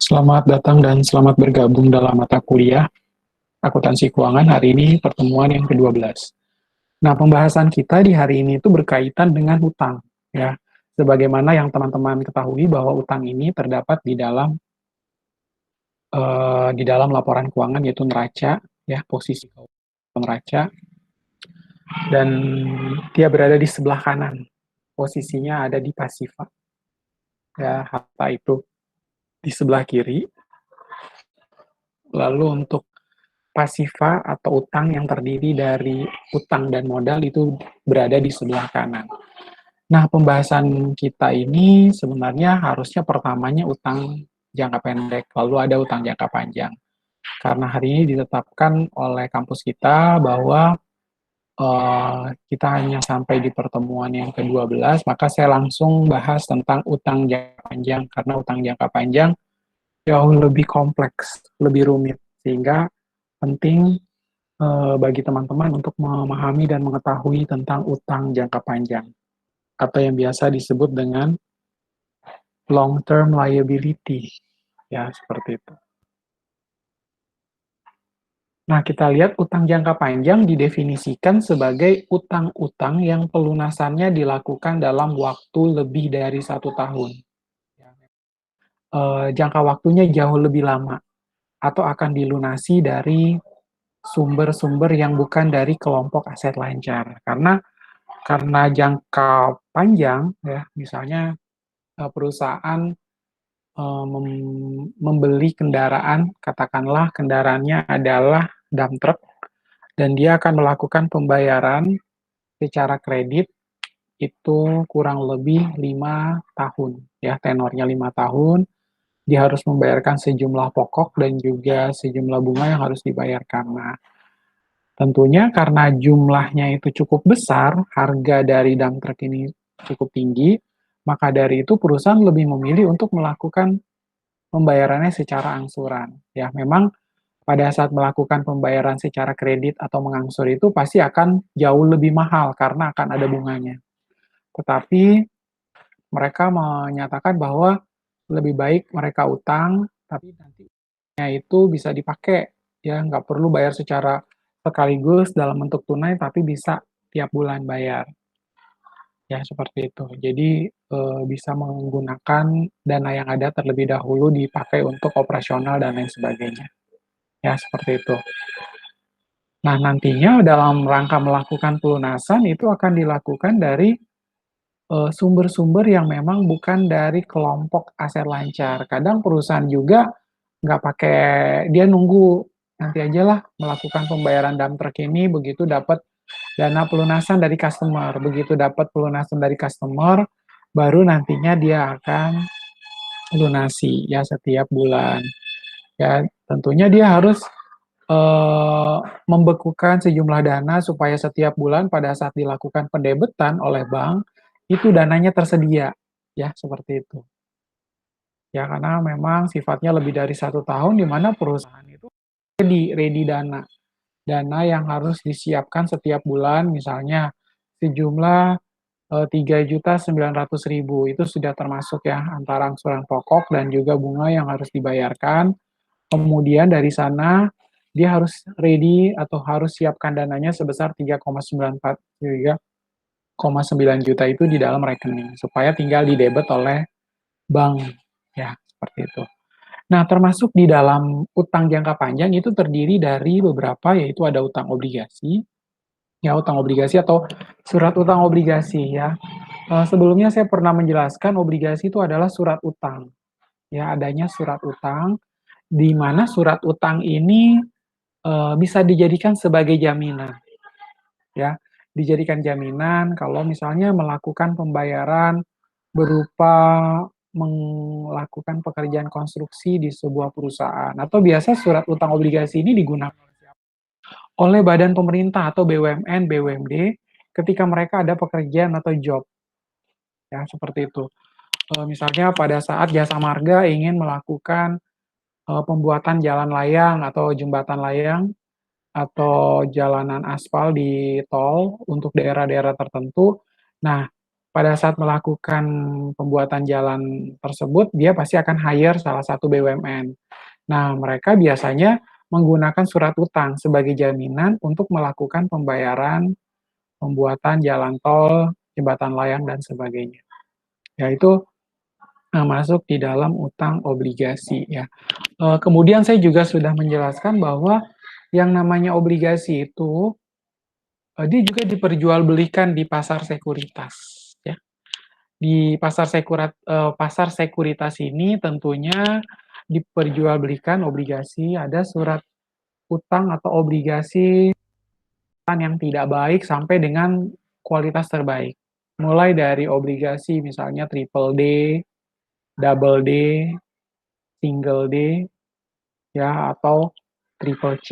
Selamat datang dan selamat bergabung dalam mata kuliah Akuntansi Keuangan hari ini pertemuan yang ke-12. Nah, pembahasan kita di hari ini itu berkaitan dengan utang, ya. Sebagaimana yang teman-teman ketahui bahwa utang ini terdapat di dalam laporan keuangan yaitu neraca, ya, posisi neraca, dan dia berada di sebelah kanan. Posisinya ada di pasifa, ya, harta itu di sebelah kiri. Lalu untuk pasifa atau utang yang terdiri dari utang dan modal itu berada di sebelah kanan. Nah, pembahasan kita ini sebenarnya harusnya pertamanya utang jangka pendek, lalu ada utang jangka panjang. Karena hari ini ditetapkan oleh kampus kita bahwa kita hanya sampai di pertemuan yang ke-12, maka saya langsung bahas tentang utang jangka panjang, karena utang jangka panjang jauh lebih kompleks, lebih rumit, sehingga penting bagi teman-teman untuk memahami dan mengetahui tentang utang jangka panjang atau yang biasa disebut dengan long term liability, ya seperti itu. Nah, kita lihat utang jangka panjang didefinisikan sebagai utang-utang yang pelunasannya dilakukan dalam waktu lebih dari 1 tahun. Jangka waktunya jauh lebih lama atau akan dilunasi dari sumber-sumber yang bukan dari kelompok aset lancar. Karena jangka panjang, ya, misalnya perusahaan membeli kendaraan, katakanlah kendaraannya adalah dump truck, dan dia akan melakukan pembayaran secara kredit itu kurang lebih 5 tahun, ya, tenornya 5 tahun, dia harus membayarkan sejumlah pokok dan juga sejumlah bunga yang harus dibayarkan. Nah, tentunya karena jumlahnya itu cukup besar, harga dari dump truck ini cukup tinggi, maka dari itu perusahaan lebih memilih untuk melakukan pembayarannya secara angsuran. Ya, memang pada saat melakukan pembayaran secara kredit atau mengangsur itu pasti akan jauh lebih mahal karena akan ada bunganya. Tetapi mereka menyatakan bahwa lebih baik mereka utang, tapi nantinya itu bisa dipakai, ya, nggak perlu bayar secara sekaligus dalam bentuk tunai, tapi bisa tiap bulan bayar. Ya, seperti itu. Jadi, bisa menggunakan dana yang ada terlebih dahulu dipakai untuk operasional dan lain sebagainya. Ya, seperti itu. Nah, nantinya dalam rangka melakukan pelunasan itu akan dilakukan dari sumber-sumber yang memang bukan dari kelompok aset lancar. Kadang perusahaan juga nggak pakai, dia nunggu nanti aja lah melakukan pembayaran dump truck ini, begitu dapat dana pelunasan dari customer. Begitu dapat pelunasan dari customer, baru nantinya dia akan lunasi, ya, setiap bulan. Ya, tentunya dia harus eh, membekukan sejumlah dana supaya setiap bulan pada saat dilakukan pendebetan oleh bank, itu dananya tersedia, ya, seperti itu. Ya, karena memang sifatnya lebih dari 1 tahun, di mana perusahaan itu ready dana. Dana yang harus disiapkan setiap bulan, misalnya sejumlah 3.900.000 itu sudah termasuk, ya, antara angsuran pokok dan juga bunga yang harus dibayarkan. Kemudian dari sana dia harus ready atau harus siapkan dananya sebesar 3,9 juta itu di dalam rekening supaya tinggal didebet oleh bank, ya, seperti itu. Nah, termasuk di dalam utang jangka panjang itu terdiri dari beberapa, yaitu ada utang obligasi, ya, utang obligasi atau surat utang obligasi, ya. Sebelumnya saya pernah menjelaskan obligasi itu adalah surat utang, ya, adanya surat utang di mana surat utang ini bisa dijadikan sebagai jaminan, ya, dijadikan jaminan kalau misalnya melakukan pembayaran berupa melakukan pekerjaan konstruksi di sebuah perusahaan, atau biasa surat utang obligasi ini digunakan oleh badan pemerintah atau BUMN, BUMD ketika mereka ada pekerjaan atau job, ya, seperti itu. Misalnya pada saat Jasa Marga ingin melakukan pembuatan jalan layang atau jembatan layang atau jalanan aspal di tol untuk daerah-daerah tertentu. Nah, pada saat melakukan pembuatan jalan tersebut, dia pasti akan hire salah satu BUMN. Nah, mereka biasanya menggunakan surat utang sebagai jaminan untuk melakukan pembayaran, pembuatan jalan tol, jembatan layang, dan sebagainya. Yaitu masuk di dalam utang obligasi ya. Kemudian saya juga sudah menjelaskan bahwa yang namanya obligasi itu dia juga diperjualbelikan di pasar sekuritas ya. Di pasar sekuritas ini tentunya diperjualbelikan obligasi, ada surat utang atau obligasi yang tidak baik sampai dengan kualitas terbaik. Mulai dari obligasi misalnya triple D, double D, single D, ya atau triple C,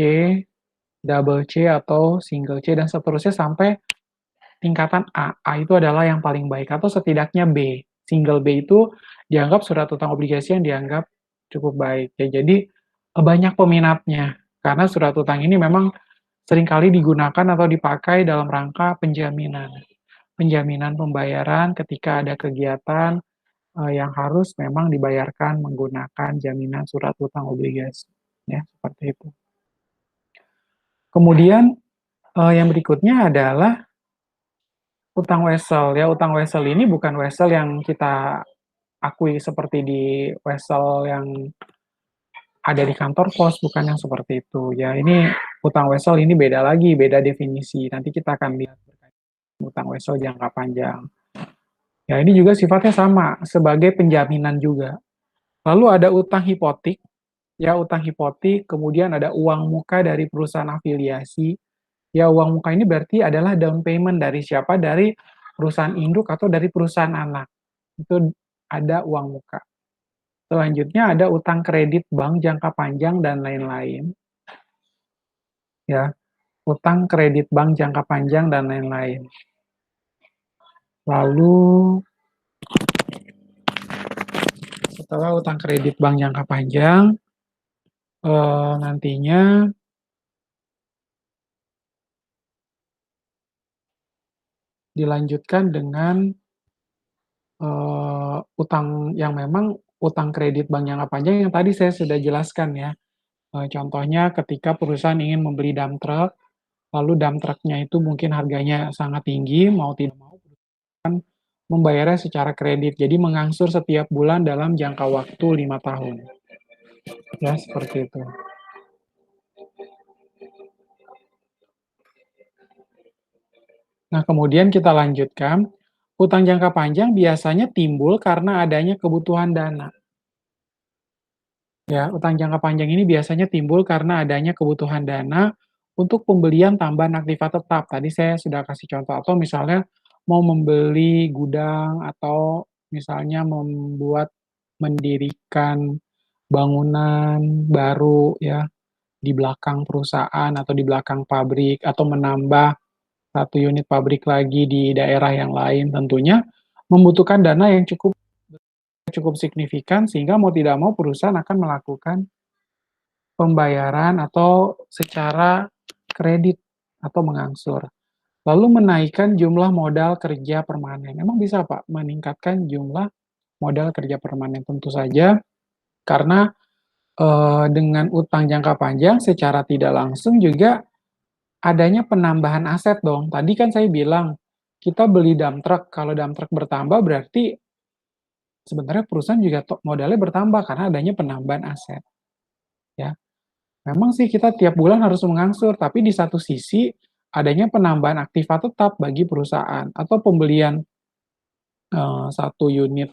double C atau single C dan seterusnya sampai tingkatan A. A itu adalah yang paling baik atau setidaknya B. Single B itu dianggap surat utang obligasi yang dianggap cukup baik. Ya, jadi banyak peminatnya karena surat utang ini memang seringkali digunakan atau dipakai dalam rangka penjaminan. Penjaminan pembayaran ketika ada kegiatan yang harus memang dibayarkan menggunakan jaminan surat utang obligasi. Ya, seperti itu. Kemudian yang berikutnya adalah utang wesel. Ya, utang wesel ini bukan wesel yang kita akui seperti di wesel yang ada di kantor pos, bukan yang seperti itu. Ya, ini utang wesel ini beda lagi, beda definisi. Nanti kita akan lihat utang wesel jangka panjang. Ya, ini juga sifatnya sama, sebagai penjaminan juga. Lalu ada utang hipotik, ya utang hipotik, kemudian ada uang muka dari perusahaan afiliasi. Ya, uang muka ini berarti adalah down payment dari siapa? Dari perusahaan induk atau dari perusahaan anak. Itu ada uang muka. Selanjutnya ada utang kredit bank jangka panjang dan lain-lain. Ya, utang kredit bank jangka panjang dan lain-lain. Lalu setelah utang kredit bank jangka panjang, nantinya dilanjutkan dengan utang yang memang utang kredit bank jangka panjang yang tadi saya sudah jelaskan ya. Contohnya ketika perusahaan ingin membeli dump truck, lalu dump truck-nya itu mungkin harganya sangat tinggi, mau tidak mau membayarnya secara kredit, jadi mengangsur setiap bulan dalam jangka waktu 5 tahun. Ya, seperti itu. Nah, kemudian kita lanjutkan, utang jangka panjang biasanya timbul karena adanya kebutuhan dana. Ya, utang jangka panjang ini biasanya timbul karena adanya kebutuhan dana untuk pembelian tambahan aktiva tetap. Tadi saya sudah kasih contoh, atau misalnya mau membeli gudang atau misalnya mendirikan bangunan baru ya di belakang perusahaan atau di belakang pabrik atau menambah satu unit pabrik lagi di daerah yang lain, tentunya membutuhkan dana yang cukup cukup signifikan sehingga mau tidak mau perusahaan akan melakukan pembayaran atau secara kredit atau mengangsur. Lalu menaikkan jumlah modal kerja permanen. Emang bisa Pak meningkatkan jumlah modal kerja permanen? Tentu saja karena dengan utang jangka panjang secara tidak langsung juga adanya penambahan aset dong. Tadi kan saya bilang kita beli dump truck, kalau dump truck bertambah berarti sebenarnya perusahaan juga modalnya bertambah karena adanya penambahan aset. Ya, memang sih kita tiap bulan harus mengangsur, tapi di satu sisi adanya penambahan aktiva tetap bagi perusahaan atau pembelian satu unit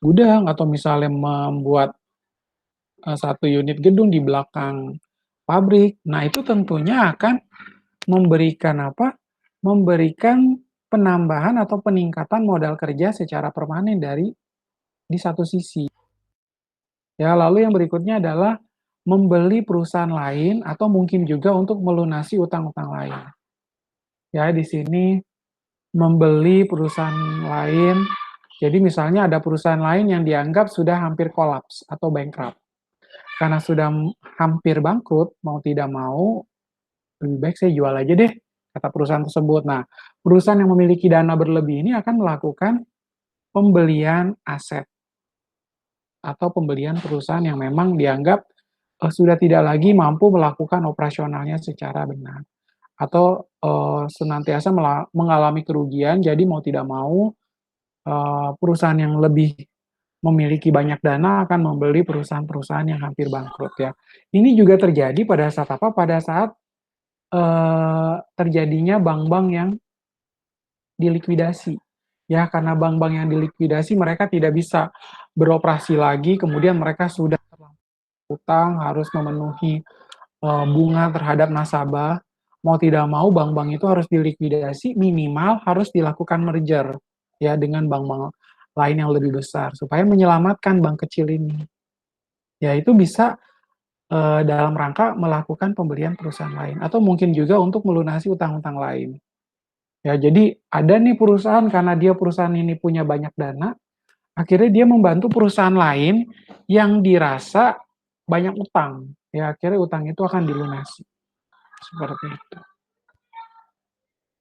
gudang atau misalnya membuat satu unit gedung di belakang pabrik. Nah, itu tentunya akan memberikan apa? Memberikan penambahan atau peningkatan modal kerja secara permanen dari di satu sisi. Ya, lalu yang berikutnya adalah membeli perusahaan lain atau mungkin juga untuk melunasi utang-utang lain. Ya, di sini membeli perusahaan lain. Jadi misalnya ada perusahaan lain yang dianggap sudah hampir kolaps atau bankrupt. Karena sudah hampir bangkrut, mau tidak mau lebih baik saya jual aja deh. kata perusahaan tersebut. Nah, perusahaan yang memiliki dana berlebih ini akan melakukan pembelian aset atau pembelian perusahaan yang memang dianggap sudah tidak lagi mampu melakukan operasionalnya secara benar atau senantiasa mengalami kerugian. Jadi mau tidak mau perusahaan yang lebih memiliki banyak dana akan membeli perusahaan-perusahaan yang hampir bangkrut ya. Ini juga terjadi pada saat apa? Pada saat terjadinya bank-bank yang dilikuidasi. Ya, karena bank-bank yang dilikuidasi mereka tidak bisa beroperasi lagi, kemudian mereka sudah utang, harus memenuhi bunga terhadap nasabah. Mau tidak mau bank-bank itu harus dilikuidasi, minimal harus dilakukan merger ya dengan bank-bank lain yang lebih besar supaya menyelamatkan bank kecil ini. Ya itu bisa dalam rangka melakukan pembelian perusahaan lain atau mungkin juga untuk melunasi utang-utang lain. Ya, jadi ada nih perusahaan karena dia perusahaan ini punya banyak dana, akhirnya dia membantu perusahaan lain yang dirasa banyak utang. Ya, akhirnya utang itu akan dilunasi. Seperti itu.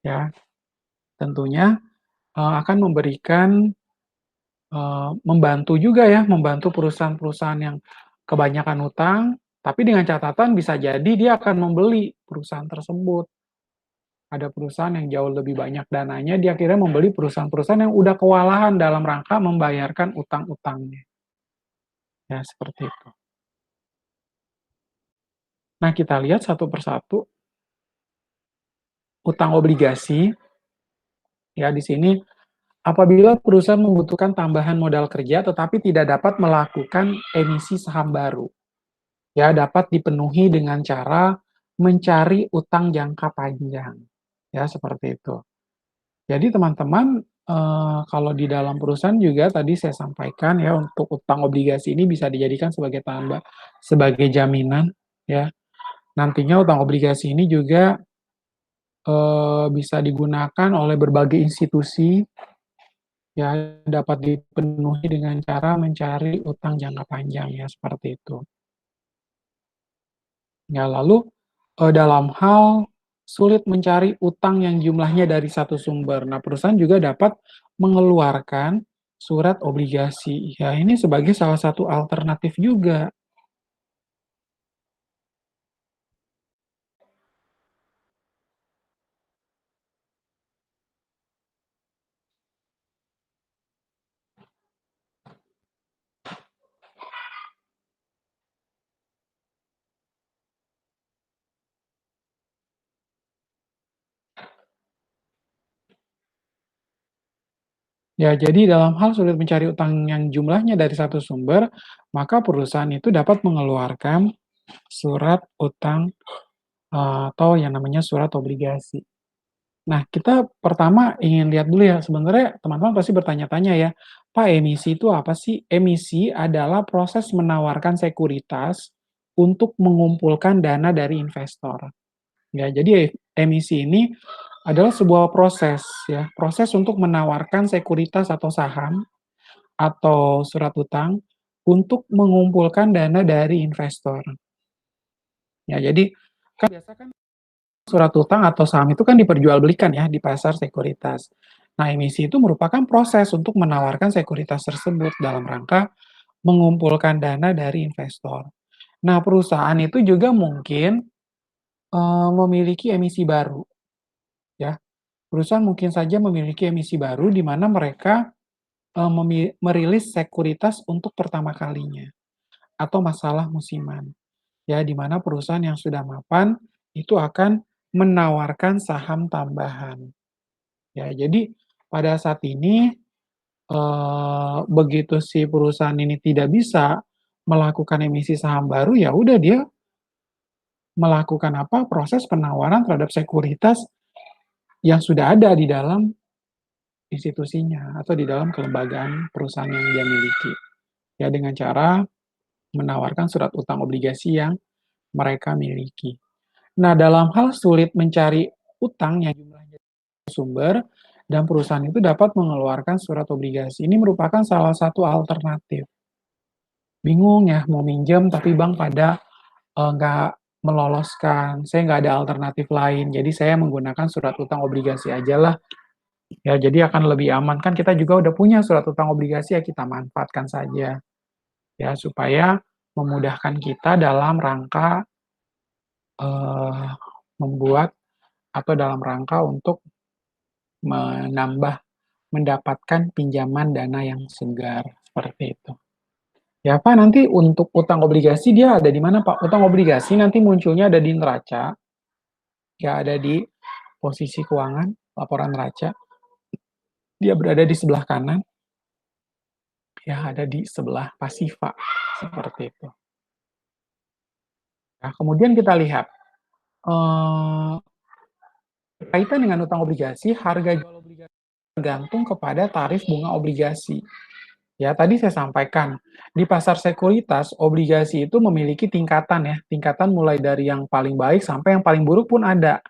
Ya, tentunya akan memberikan membantu juga ya, membantu perusahaan-perusahaan yang kebanyakan utang, tapi dengan catatan bisa jadi dia akan membeli perusahaan tersebut. Ada perusahaan yang jauh lebih banyak dananya, dia akhirnya membeli perusahaan-perusahaan yang udah kewalahan dalam rangka membayarkan utang-utangnya. Ya, seperti itu. Nah, kita lihat satu persatu utang obligasi. Ya, di sini apabila perusahaan membutuhkan tambahan modal kerja tetapi tidak dapat melakukan emisi saham baru. Ya, dapat dipenuhi dengan cara mencari utang jangka panjang. Ya, seperti itu. Jadi teman-teman, kalau di dalam perusahaan juga tadi saya sampaikan ya, untuk utang obligasi ini bisa dijadikan sebagai jaminan ya. Nantinya utang obligasi ini juga, bisa digunakan oleh berbagai institusi, ya dapat dipenuhi dengan cara mencari utang jangka panjang ya, seperti itu. Ya lalu, dalam hal sulit mencari utang yang jumlahnya dari satu sumber. Nah, perusahaan juga dapat mengeluarkan surat obligasi. Ya, ini sebagai salah satu alternatif juga. Ya, jadi dalam hal sulit mencari utang yang jumlahnya dari satu sumber, maka perusahaan itu dapat mengeluarkan surat utang atau yang namanya surat obligasi. Nah, kita pertama ingin lihat dulu ya, sebenarnya teman-teman pasti bertanya-tanya ya, "Pak, emisi itu apa sih?" Emisi adalah proses menawarkan sekuritas untuk mengumpulkan dana dari investor. Ya, jadi emisi ini adalah sebuah proses ya, proses untuk menawarkan sekuritas atau saham atau surat utang untuk mengumpulkan dana dari investor. Ya, jadi kan biasa kan surat utang atau saham itu kan diperjualbelikan ya di pasar sekuritas. Nah, emisi itu merupakan proses untuk menawarkan sekuritas tersebut dalam rangka mengumpulkan dana dari investor. Nah, perusahaan itu juga mungkin memiliki emisi baru ya. Perusahaan mungkin saja memiliki emisi baru di mana mereka merilis sekuritas untuk pertama kalinya atau masalah musiman. Ya, di mana perusahaan yang sudah mapan itu akan menawarkan saham tambahan. Ya, jadi pada saat ini, begitu si perusahaan ini tidak bisa melakukan emisi saham baru, ya udah dia melakukan apa, proses penawaran terhadap sekuritas yang sudah ada di dalam institusinya atau di dalam kelembagaan perusahaan yang dia miliki. Ya, dengan cara menawarkan surat utang obligasi yang mereka miliki. Nah, dalam hal sulit mencari utang yang jumlahnya sumber dan perusahaan itu dapat mengeluarkan surat obligasi. Ini merupakan salah satu alternatif. Bingung ya mau minjem tapi bank pada nggak meloloskan, saya nggak ada alternatif lain, jadi saya menggunakan surat utang obligasi aja lah. Ya, jadi akan lebih aman. Kan kita juga udah punya surat utang obligasi, ya kita manfaatkan saja. Ya, supaya memudahkan kita dalam rangka eh, membuat atau dalam rangka untuk menambah mendapatkan pinjaman dana yang segar seperti itu. Ya Pak, nanti untuk utang obligasi dia ada di mana Pak? Utang obligasi nanti munculnya ada di neraca, ya ada di posisi keuangan, laporan neraca. Dia berada di sebelah kanan, ya ada di sebelah pasifa seperti itu. Nah, kemudian kita lihat eh, kaitan dengan utang obligasi, harga jual obligasi tergantung kepada tarif bunga obligasi. Ya, tadi saya sampaikan, di pasar sekuritas, obligasi itu memiliki tingkatan ya, tingkatan mulai dari yang paling baik sampai yang paling buruk pun ada.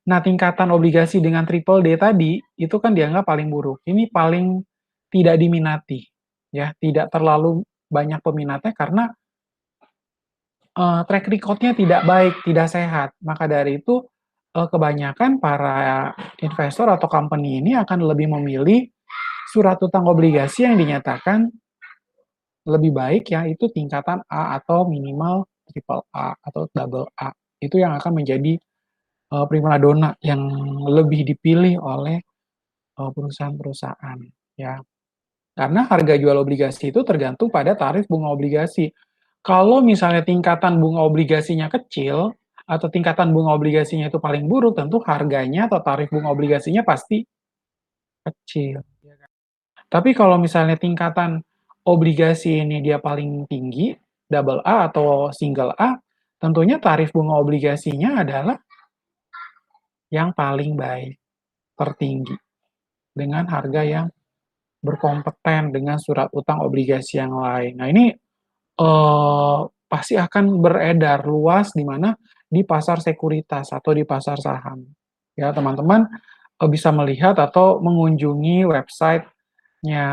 Nah, tingkatan obligasi dengan triple D tadi, itu kan dianggap paling buruk. Ini paling tidak diminati, ya, tidak terlalu banyak peminatnya karena track record-nya tidak baik, tidak sehat. Maka dari itu, kebanyakan para investor atau company ini akan lebih memilih surat utang obligasi yang dinyatakan lebih baik ya itu tingkatan A atau minimal triple A atau double A. Itu yang akan menjadi primadona yang lebih dipilih oleh perusahaan-perusahaan ya. Karena harga jual obligasi itu tergantung pada tarif bunga obligasi. Kalau misalnya tingkatan bunga obligasinya kecil atau tingkatan bunga obligasinya itu paling buruk, tentu harganya atau tarif bunga obligasinya pasti kecil. Tapi kalau misalnya tingkatan obligasi ini dia paling tinggi, double A atau single A, tentunya tarif bunga obligasinya adalah yang paling baik, tertinggi, dengan harga yang berkompeten dengan surat utang obligasi yang lain. Nah ini pasti akan beredar luas di mana di pasar sekuritas atau di pasar saham. Ya teman-teman bisa melihat atau mengunjungi website-nya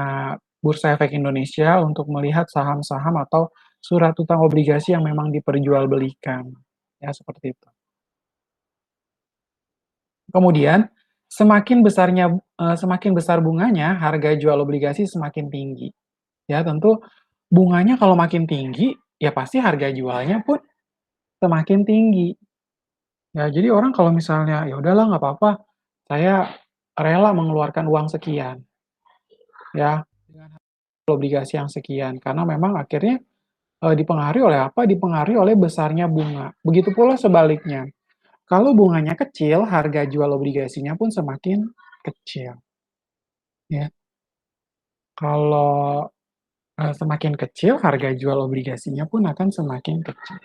Bursa Efek Indonesia untuk melihat saham-saham atau surat utang obligasi yang memang diperjualbelikan. Ya, seperti itu. Kemudian, semakin besar bunganya, harga jual obligasi semakin tinggi. Ya, tentu bunganya kalau makin tinggi, ya pasti harga jualnya pun semakin tinggi. Ya, jadi orang kalau misalnya, ya udahlah nggak apa-apa, saya rela mengeluarkan uang sekian, ya, dengan obligasi yang sekian, karena memang akhirnya dipengaruhi oleh apa? Dipengaruhi oleh besarnya bunga. Begitu pula sebaliknya. Kalau bunganya kecil, harga jual obligasinya pun semakin kecil. Ya, kalau semakin kecil, harga jual obligasinya pun akan semakin kecil.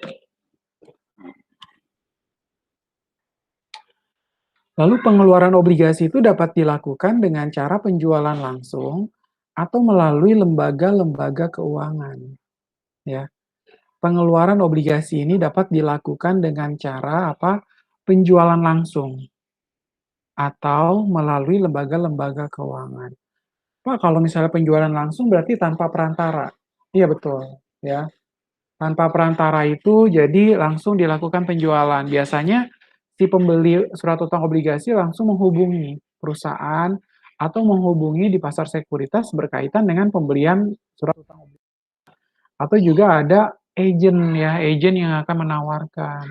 Lalu pengeluaran obligasi itu dapat dilakukan dengan cara penjualan langsung atau melalui lembaga-lembaga keuangan. Ya, pengeluaran obligasi ini dapat dilakukan dengan cara apa? Penjualan langsung atau melalui lembaga-lembaga keuangan. Pak, kalau misalnya penjualan langsung berarti tanpa perantara. Iya betul, ya. Tanpa perantara itu jadi langsung dilakukan penjualan. Biasanya si pembeli surat utang obligasi langsung menghubungi perusahaan atau menghubungi di pasar sekuritas berkaitan dengan pembelian surat utang obligasi. Atau juga ada agent ya, agent yang akan menawarkan.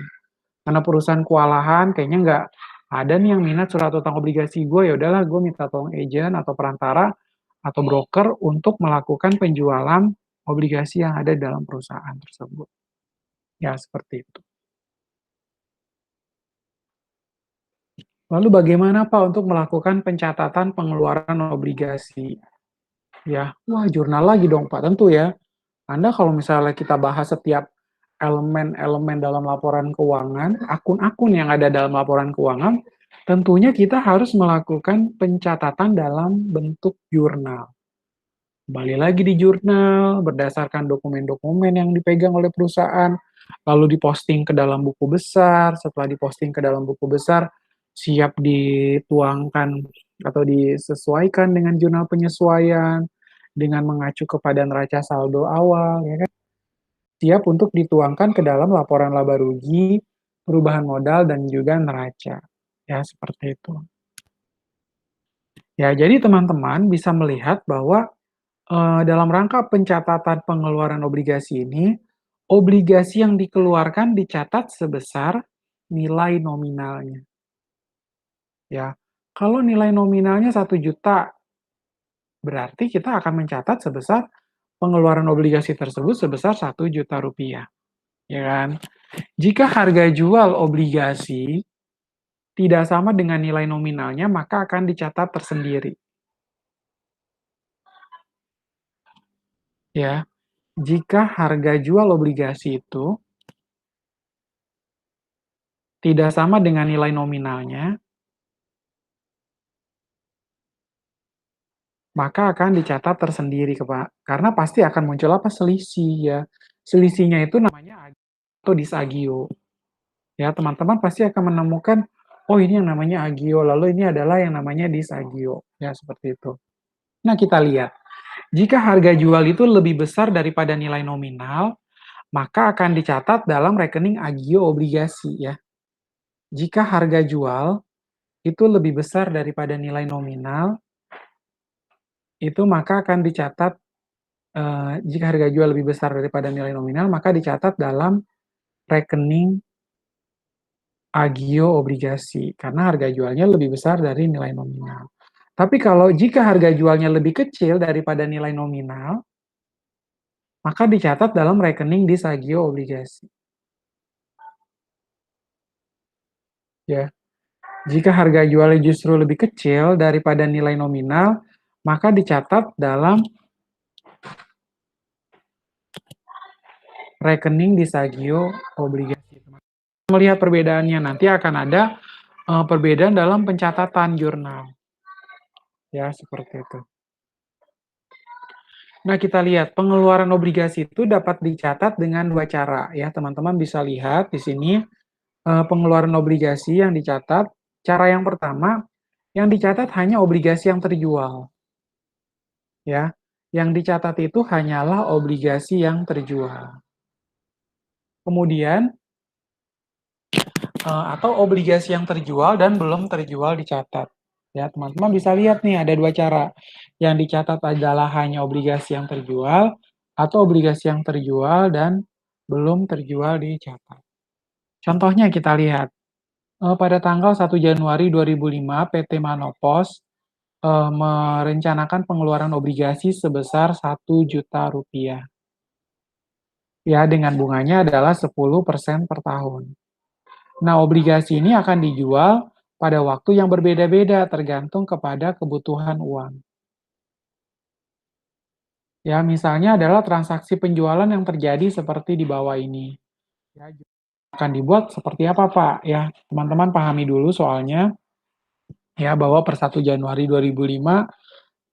Karena perusahaan kewalahan kayaknya nggak ada nih yang minat surat utang obligasi gue, ya udahlah gue minta tolong agent atau perantara atau broker untuk melakukan penjualan obligasi yang ada dalam perusahaan tersebut. Ya, seperti itu. Lalu bagaimana Pak untuk melakukan pencatatan pengeluaran obligasi? Ya, wah jurnal lagi dong Pak, tentu ya. Anda kalau misalnya kita bahas setiap elemen-elemen dalam laporan keuangan, akun-akun yang ada dalam laporan keuangan, tentunya kita harus melakukan pencatatan dalam bentuk jurnal. Kembali lagi di jurnal, berdasarkan dokumen-dokumen yang dipegang oleh perusahaan, lalu diposting ke dalam buku besar, setelah diposting ke dalam buku besar, siap dituangkan atau disesuaikan dengan jurnal penyesuaian, dengan mengacu kepada neraca saldo awal, ya kan? Siap untuk dituangkan ke dalam laporan laba rugi perubahan modal, dan juga neraca. Ya, seperti itu. Ya, jadi teman-teman bisa melihat bahwa dalam rangka pencatatan pengeluaran obligasi ini, obligasi yang dikeluarkan dicatat sebesar nilai nominalnya. Ya, kalau nilai nominalnya 1 juta, berarti kita akan mencatat sebesar pengeluaran obligasi tersebut sebesar 1 juta rupiah, ya kan? Jika harga jual obligasi tidak sama dengan nilai nominalnya, maka akan dicatat tersendiri, ya. Jika harga jual obligasi itu tidak sama dengan nilai nominalnya, maka akan dicatat tersendiri, karena pasti akan muncul apa? Selisih, ya. Selisihnya itu namanya atau disagio. Ya, teman-teman pasti akan menemukan, oh ini yang namanya agio, lalu ini adalah yang namanya disagio. Ya, seperti itu. Nah, kita lihat. Jika harga jual itu lebih besar daripada nilai nominal, maka akan dicatat dalam rekening agio obligasi, ya. Jika harga jual itu lebih besar daripada nilai nominal, itu maka akan dicatat, jika harga jual lebih besar daripada nilai nominal, maka dicatat dalam rekening agio obligasi, karena harga jualnya lebih besar dari nilai nominal. Tapi kalau jika harga jualnya lebih kecil daripada nilai nominal, maka dicatat dalam rekening disagio obligasi. Ya, jika harga jualnya justru lebih kecil daripada nilai nominal, maka dicatat dalam rekening disagio obligasi. Melihat perbedaannya, nanti akan ada perbedaan dalam pencatatan jurnal. Ya, seperti itu. Nah, kita lihat pengeluaran obligasi itu dapat dicatat dengan 2 cara, ya. Teman-teman bisa lihat di sini pengeluaran obligasi yang dicatat. Cara yang pertama, yang dicatat hanya obligasi yang terjual, ya. Yang dicatat itu hanyalah obligasi yang terjual. Kemudian atau obligasi yang terjual dan belum terjual dicatat. Ya, teman-teman bisa lihat nih ada 2 cara. Yang dicatat adalah hanya obligasi yang terjual atau obligasi yang terjual dan belum terjual dicatat. Contohnya kita lihat, pada tanggal 1 Januari 2005 PT Manopos merencanakan pengeluaran obligasi sebesar 1 juta rupiah. Ya, dengan bunganya adalah 10% per tahun. Nah, obligasi ini akan dijual pada waktu yang berbeda-beda tergantung kepada kebutuhan uang. Ya, misalnya adalah transaksi penjualan yang terjadi seperti di bawah ini. Ya, akan dibuat seperti apa, Pak? Ya, teman-teman pahami dulu soalnya ya bahwa per 1 Januari 2005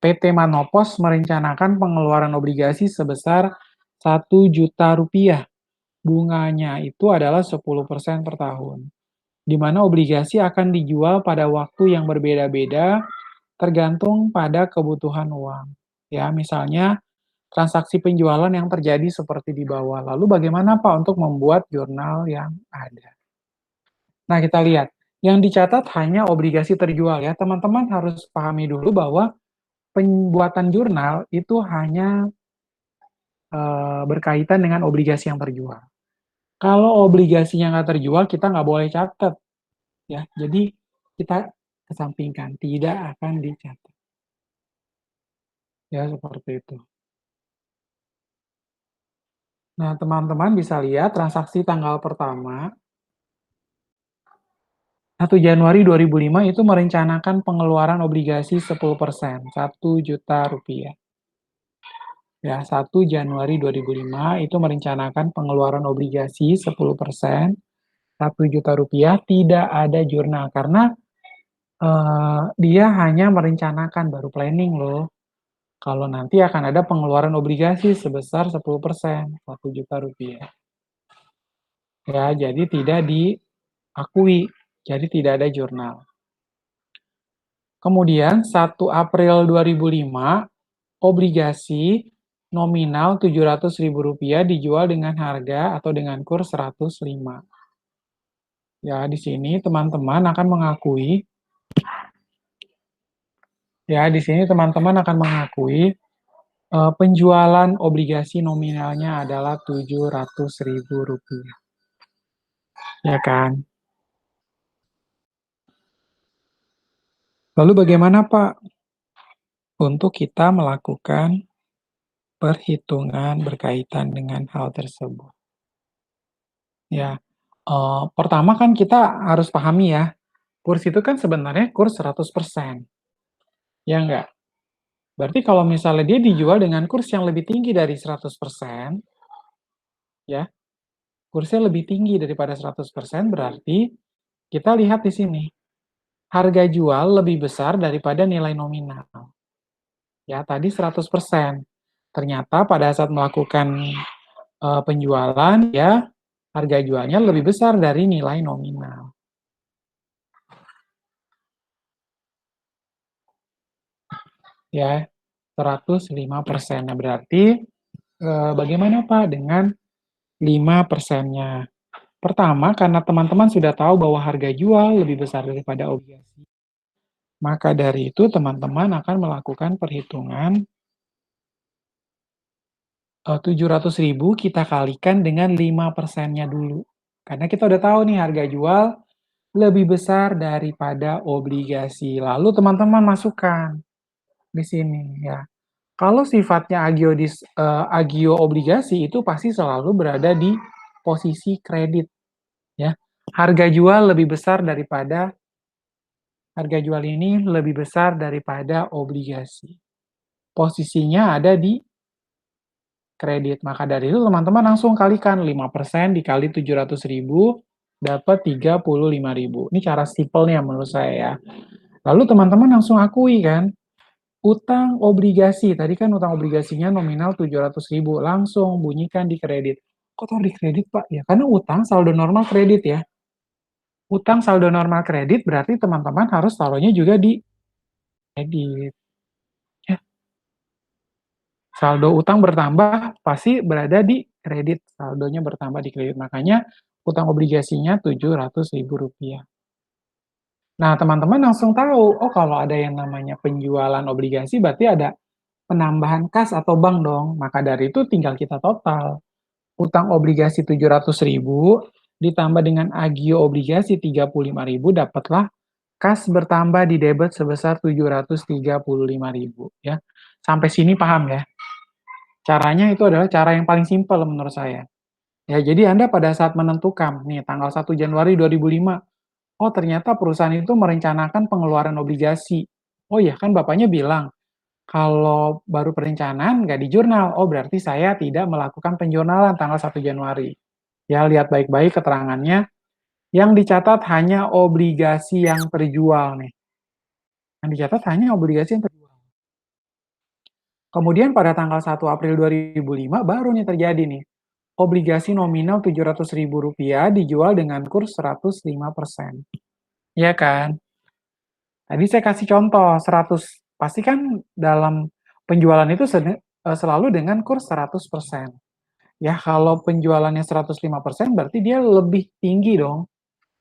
PT Manopos merencanakan pengeluaran obligasi sebesar 1 juta rupiah. Bunganya itu adalah 10% per tahun, di mana obligasi akan dijual pada waktu yang berbeda-beda tergantung pada kebutuhan uang. Ya, misalnya transaksi penjualan yang terjadi seperti di bawah. Lalu bagaimana Pak untuk membuat jurnal yang ada? Nah, kita lihat. Yang dicatat hanya obligasi terjual ya. Teman-teman harus pahami dulu bahwa pembuatan jurnal itu hanya berkaitan dengan obligasi yang terjual. Kalau obligasinya nggak terjual, kita nggak boleh catat ya. Jadi kita kesampingkan, tidak akan dicatat. Ya, seperti itu. Nah, teman-teman bisa lihat transaksi tanggal pertama, 1 Januari 2005 itu merencanakan pengeluaran obligasi 10%, 1 juta rupiah. Ya, 1 Januari 2005 itu merencanakan pengeluaran obligasi 10%, 1 juta rupiah, tidak ada jurnal. Karena dia hanya merencanakan, baru planning loh. Kalau nanti akan ada pengeluaran obligasi sebesar 10%, 1 juta rupiah. Ya, jadi tidak diakui, jadi tidak ada jurnal. Kemudian 1 April 2005, obligasi nominal Rp700.000 dijual dengan harga atau dengan kurs 105. Ya, di sini teman-teman akan mengakui penjualan obligasi nominalnya adalah Rp700.000, ya kan? Lalu bagaimana Pak untuk kita melakukan perhitungan berkaitan dengan hal tersebut? Ya, pertama kan kita harus pahami ya, kurs itu kan sebenarnya kurs 100%, ya enggak? Berarti kalau misalnya dia dijual dengan kurs yang lebih tinggi dari 100%, ya, kursnya lebih tinggi daripada 100%, berarti kita lihat di sini, harga jual lebih besar daripada nilai nominal. Ya, tadi 100%. Ternyata pada saat melakukan penjualan, ya, harga jualnya lebih besar dari nilai nominal. Ya, 105%. Nah, berarti bagaimana Pak dengan 5%-nya? Pertama, karena teman-teman sudah tahu bahwa harga jual lebih besar daripada obligasi, maka dari itu teman-teman akan melakukan perhitungan 700.000 kita kalikan dengan 5%-nya dulu. Karena kita udah tahu nih harga jual lebih besar daripada obligasi. Lalu teman-teman masukkan di sini ya. Kalau sifatnya agio obligasi itu pasti selalu berada di posisi kredit ya. Harga jual ini lebih besar daripada obligasi. Posisinya ada di kredit. Maka dari itu teman-teman langsung kalikan 5% dikali 700.000 dapat 35.000. Ini cara simpelnya menurut saya ya. Lalu teman-teman langsung akui kan, utang obligasi, tadi kan utang obligasinya nominal 700.000, langsung bunyikan di kredit. Kok taruh di kredit Pak? Ya karena utang saldo normal kredit ya. Utang saldo normal kredit berarti teman-teman harus taruhnya juga di kredit. Ya, saldo utang bertambah pasti berada di kredit, saldonya bertambah di kredit. Makanya utang obligasinya Rp700.000. Nah, teman-teman langsung tahu, oh kalau ada yang namanya penjualan obligasi berarti ada penambahan kas atau bank dong. Maka dari itu tinggal kita total. Utang obligasi 700.000 ditambah dengan agio obligasi 35.000 dapatlah kas bertambah di debit sebesar 735.000 ya. Sampai sini paham ya? Caranya itu adalah cara yang paling simpel menurut saya. Ya, jadi Anda pada saat menentukan nih tanggal 1 Januari 2005, oh ternyata perusahaan itu merencanakan pengeluaran obligasi. Oh iya kan Bapaknya bilang, kalau baru perencanaan nggak di jurnal, oh berarti saya tidak melakukan penjurnalan tanggal 1 Januari. Ya, lihat baik-baik keterangannya, yang dicatat hanya obligasi yang terjual nih. Yang dicatat hanya obligasi yang terjual. Kemudian pada tanggal 1 April 2005 baru nih terjadi nih. Obligasi nominal Rp700.000 dijual dengan kurs 105%. Iya kan? Tadi saya kasih contoh 100. Pasti kan dalam penjualan itu selalu dengan kurs 100%. Ya, kalau penjualannya 105% berarti dia lebih tinggi dong.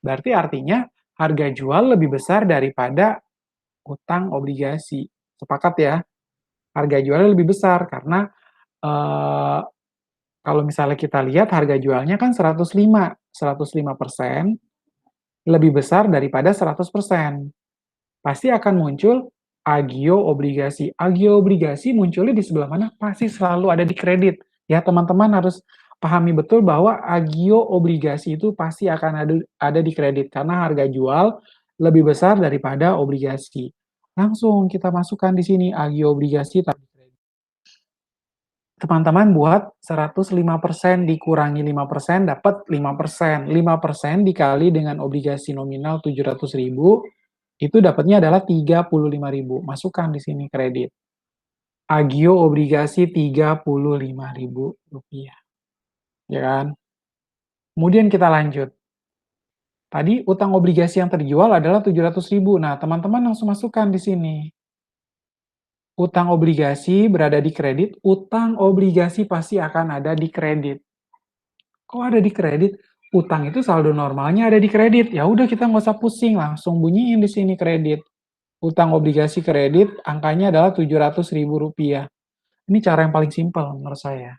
Berarti artinya harga jual lebih besar daripada utang obligasi. Sepakat ya? Harga jualnya lebih besar karena eh, kalau misalnya kita lihat harga jualnya kan 105% lebih besar daripada 100%. Pasti akan muncul agio obligasi. Agio obligasi munculnya di sebelah mana? Pasti selalu ada di kredit. Ya, teman-teman harus pahami betul bahwa agio obligasi itu pasti akan ada di kredit karena harga jual lebih besar daripada obligasi. Langsung kita masukkan di sini agio obligasi. Teman-teman buat 105% dikurangi 5% dapat 5%. 5% dikali dengan obligasi nominal 700.000 itu dapatnya adalah 35.000. Masukkan di sini kredit. Agio obligasi Rp35.000. Ya kan? Kemudian kita lanjut. Tadi utang obligasi yang terjual adalah 700.000. Nah, teman-teman langsung masukkan di sini. Utang obligasi berada di kredit, utang obligasi pasti akan ada di kredit. Kok ada di kredit? Utang itu saldo normalnya ada di kredit. Ya udah kita nggak usah pusing, langsung bunyiin di sini kredit. Utang obligasi kredit angkanya adalah Rp700.000. Ini cara yang paling simpel menurut saya.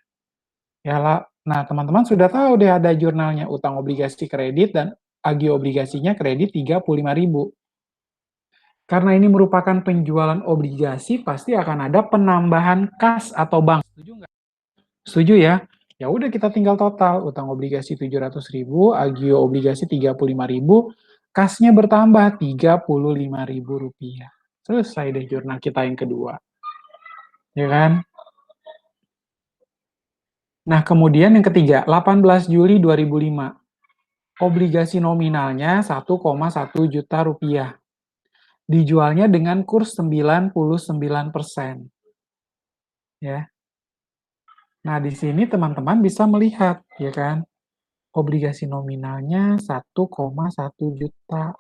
Ya lah. Nah, teman-teman sudah tahu deh ada jurnalnya utang obligasi kredit dan agio obligasinya kredit 35.000. Karena ini merupakan penjualan obligasi, pasti akan ada penambahan kas atau bank. Setuju nggak? Setuju ya? Ya udah kita tinggal total, utang obligasi 700.000, agio obligasi 35.000, kasnya bertambah Rp35.000. Selesai deh jurnal kita yang kedua. Ya kan? Nah, kemudian yang ketiga, 18 Juli 2005. Obligasi nominalnya 1,1 juta rupiah. Dijualnya dengan kurs 99%. Ya. Nah, di sini teman-teman bisa melihat, ya kan? Obligasi nominalnya 1,1 juta.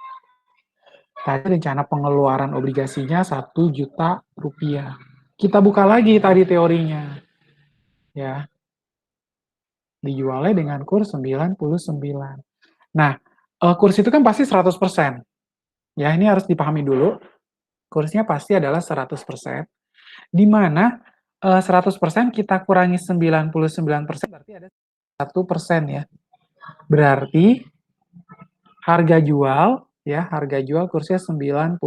Tadi rencana pengeluaran obligasinya 1 juta rupiah. Kita buka lagi tadi teorinya. Ya, dijualnya dengan kurs 99. Nah, kurs itu kan pasti 100%. Ya, ini harus dipahami dulu. Kursnya pasti adalah 100%. Di mana 100% kita kurangi 99% berarti ada 1% ya. Berarti harga jual kursnya 99%.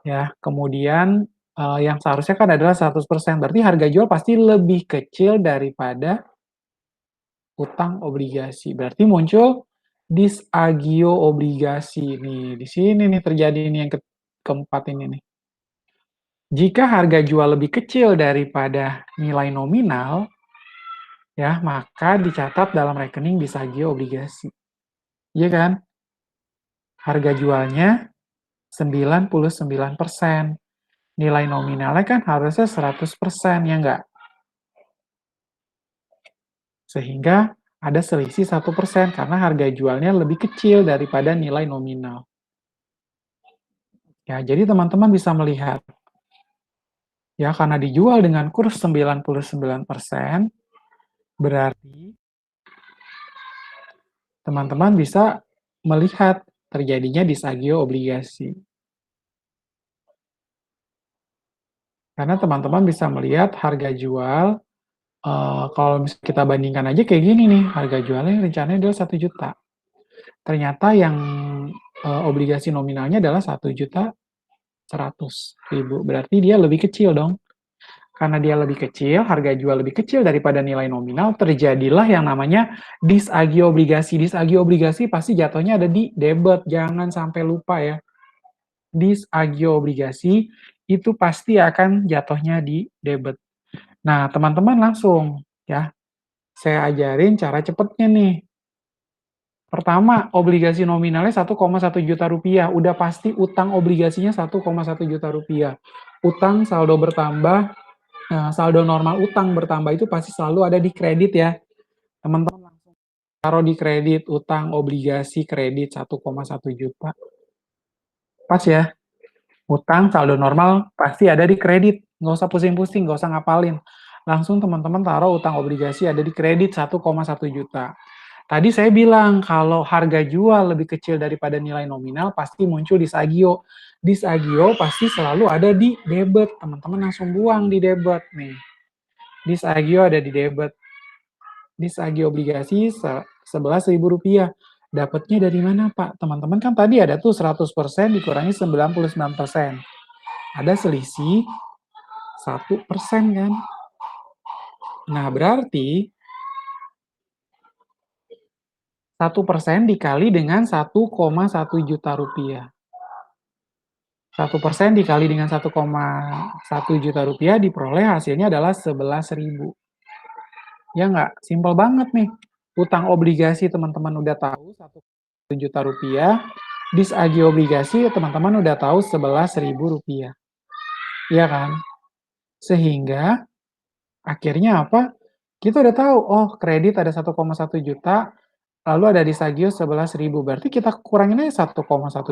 Ya, kemudian yang seharusnya kan adalah 100%. Berarti harga jual pasti lebih kecil daripada utang obligasi. Berarti muncul disagio obligasi nih. Di sini nih terjadi ini yang keempat ini nih. Jika harga jual lebih kecil daripada nilai nominal, ya, maka dicatat dalam rekening disagio obligasi. Iya kan? Harga jualnya 99%. Nilai nominalnya kan harusnya 100%, ya enggak? Sehingga ada selisih 1% karena harga jualnya lebih kecil daripada nilai nominal. Ya, jadi teman-teman bisa melihat, ya karena dijual dengan kurs 99%, berarti teman-teman bisa melihat terjadinya disagio obligasi. Karena teman-teman bisa melihat harga jual, kalau misalnya kita bandingkan aja kayak gini nih, harga jualnya rencananya adalah 1 juta. Ternyata yang obligasi nominalnya adalah 1.100.000. Berarti dia lebih kecil dong. Karena dia lebih kecil, harga jual lebih kecil daripada nilai nominal, terjadilah yang namanya disagio obligasi. Disagio obligasi pasti jatuhnya ada di debit, jangan sampai lupa ya. Disagio obligasi itu pasti akan jatuhnya di debit. Nah, teman-teman langsung ya, saya ajarin cara cepetnya nih. Pertama, obligasi nominalnya 1,1 juta rupiah. Udah pasti utang obligasinya 1,1 juta rupiah. Utang saldo bertambah, saldo normal utang bertambah itu pasti selalu ada di kredit ya. Teman-teman langsung taruh di kredit, utang obligasi kredit 1,1 juta. Pas ya? Utang saldo normal pasti ada di kredit. Nggak usah pusing-pusing, nggak usah ngapalin. Langsung teman-teman taruh utang obligasi ada di kredit 1,1 juta. Tadi saya bilang kalau harga jual lebih kecil daripada nilai nominal pasti muncul disagio. Disagio pasti selalu ada di debit. Teman-teman langsung buang di debit nih. Disagio ada di debit. Disagio obligasi Rp11.000. Dapatnya dari mana, Pak? Teman-teman kan tadi ada tuh 100% dikurangi 99%. Ada selisih 1% kan? Nah, berarti 1% dikali dengan 1,1 juta rupiah. 1% dikali dengan 1,1 juta rupiah diperoleh hasilnya adalah 11.000. Ya nggak? Simpel banget nih. Utang obligasi teman-teman udah tahu 1,1 juta rupiah. Disagio obligasi teman-teman udah tahu 11.000 rupiah. Iya kan? Sehingga akhirnya apa? Kita udah tahu, oh kredit ada 1,1 juta, lalu ada disagio 11.000. Berarti kita kurangin aja 1,1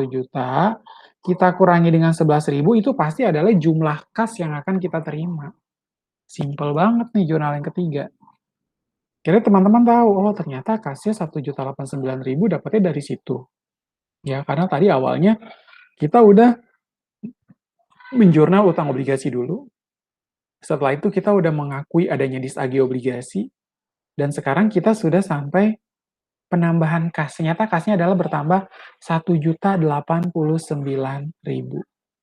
juta, kita kurangi dengan 11.000, itu pasti adalah jumlah kas yang akan kita terima. Simple banget nih jurnal yang ketiga. Akhirnya teman-teman tahu, oh ternyata kasnya 1.089.000 dapatnya dari situ. Ya, karena tadi awalnya kita udah menjurnal utang obligasi dulu. Setelah itu kita udah mengakui adanya disagio obligasi, dan sekarang kita sudah sampai penambahan kas. Ternyata kasnya adalah bertambah 1.089.000.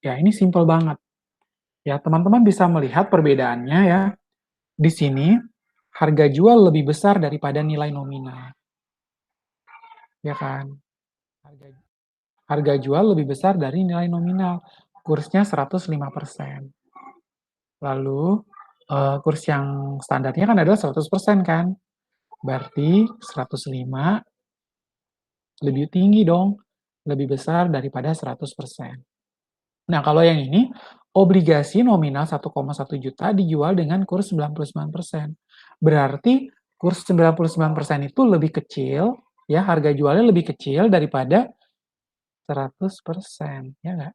Ya, ini simple banget. Ya, teman-teman bisa melihat perbedaannya ya. Di sini, harga jual lebih besar daripada nilai nominal. Ya kan? Harga, harga jual lebih besar dari nilai nominal. Kursnya 105%. Lalu, kurs yang standarnya kan adalah 100% kan? Berarti 105 lebih tinggi dong, lebih besar daripada 100%. Nah, kalau yang ini, obligasi nominal 1,1 juta dijual dengan kurs 99%. Berarti kurs 99% itu lebih kecil, ya harga jualnya lebih kecil daripada 100%, ya nggak?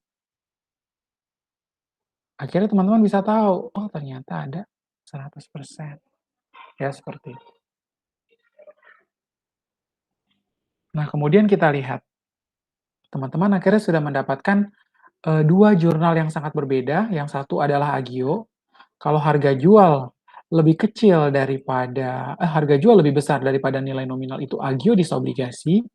Akhirnya teman-teman bisa tahu, oh ternyata ada 100%. Ya, seperti itu. Nah, kemudian kita lihat, teman-teman akhirnya sudah mendapatkan dua jurnal yang sangat berbeda. Yang satu adalah Agio. Kalau harga jual lebih kecil daripada harga jual lebih besar daripada nilai nominal itu Agio disobligasi.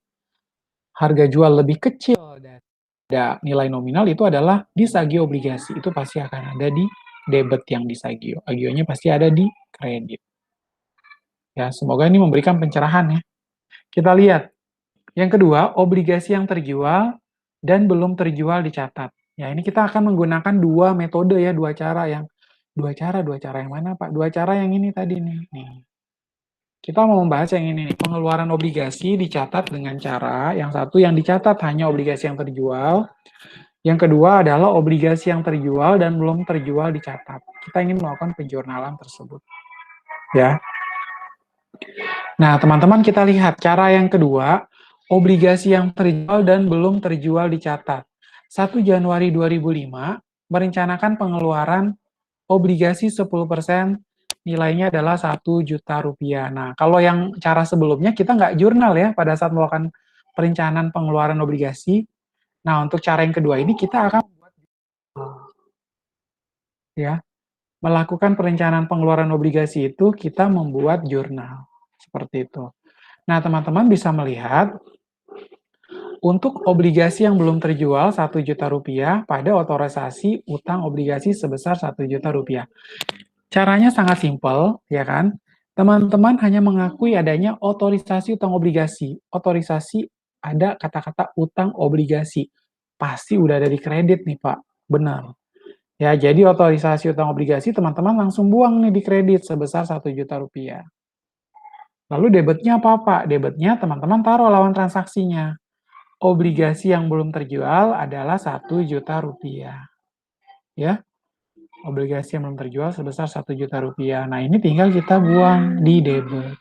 Harga jual lebih kecil daripada nilai nominal itu adalah disagio obligasi. Itu pasti akan ada di debit yang disagio. Agionya pasti ada di kredit. Ya, semoga ini memberikan pencerahan ya. Kita lihat. Yang kedua, obligasi yang terjual dan belum terjual dicatat. Ya, ini kita akan menggunakan dua metode ya, dua cara yang mana Pak? Dua cara yang ini tadi nih. Nih. Kita mau membahas yang ini nih, pengeluaran obligasi dicatat dengan cara yang satu yang dicatat hanya obligasi yang terjual, yang kedua adalah obligasi yang terjual dan belum terjual dicatat. Kita ingin melakukan penjurnalan tersebut. Ya. Nah, teman-teman kita lihat cara yang kedua, obligasi yang terjual dan belum terjual dicatat. 1 Januari 2005 merencanakan pengeluaran obligasi 10% nilainya adalah 1 juta rupiah. Nah, kalau yang cara sebelumnya kita nggak jurnal ya pada saat melakukan perencanaan pengeluaran obligasi. Nah, untuk cara yang kedua ini kita akan ya melakukan perencanaan pengeluaran obligasi itu kita membuat jurnal. Seperti itu. Nah, teman-teman bisa melihat untuk obligasi yang belum terjual 1 juta rupiah pada otorisasi utang obligasi sebesar 1 juta rupiah. Caranya sangat simpel, ya kan? Teman-teman hanya mengakui adanya otorisasi utang obligasi. Otorisasi ada kata-kata utang obligasi. Pasti udah ada di kredit nih, Pak. Benar. Ya, jadi otorisasi utang obligasi teman-teman langsung buang nih di kredit sebesar 1 juta rupiah. Lalu debitnya apa, Pak? Debitnya teman-teman taruh lawan transaksinya. Obligasi yang belum terjual adalah 1 juta rupiah. Ya, obligasi yang belum terjual sebesar 1 juta rupiah. Nah, ini tinggal kita buang di debit.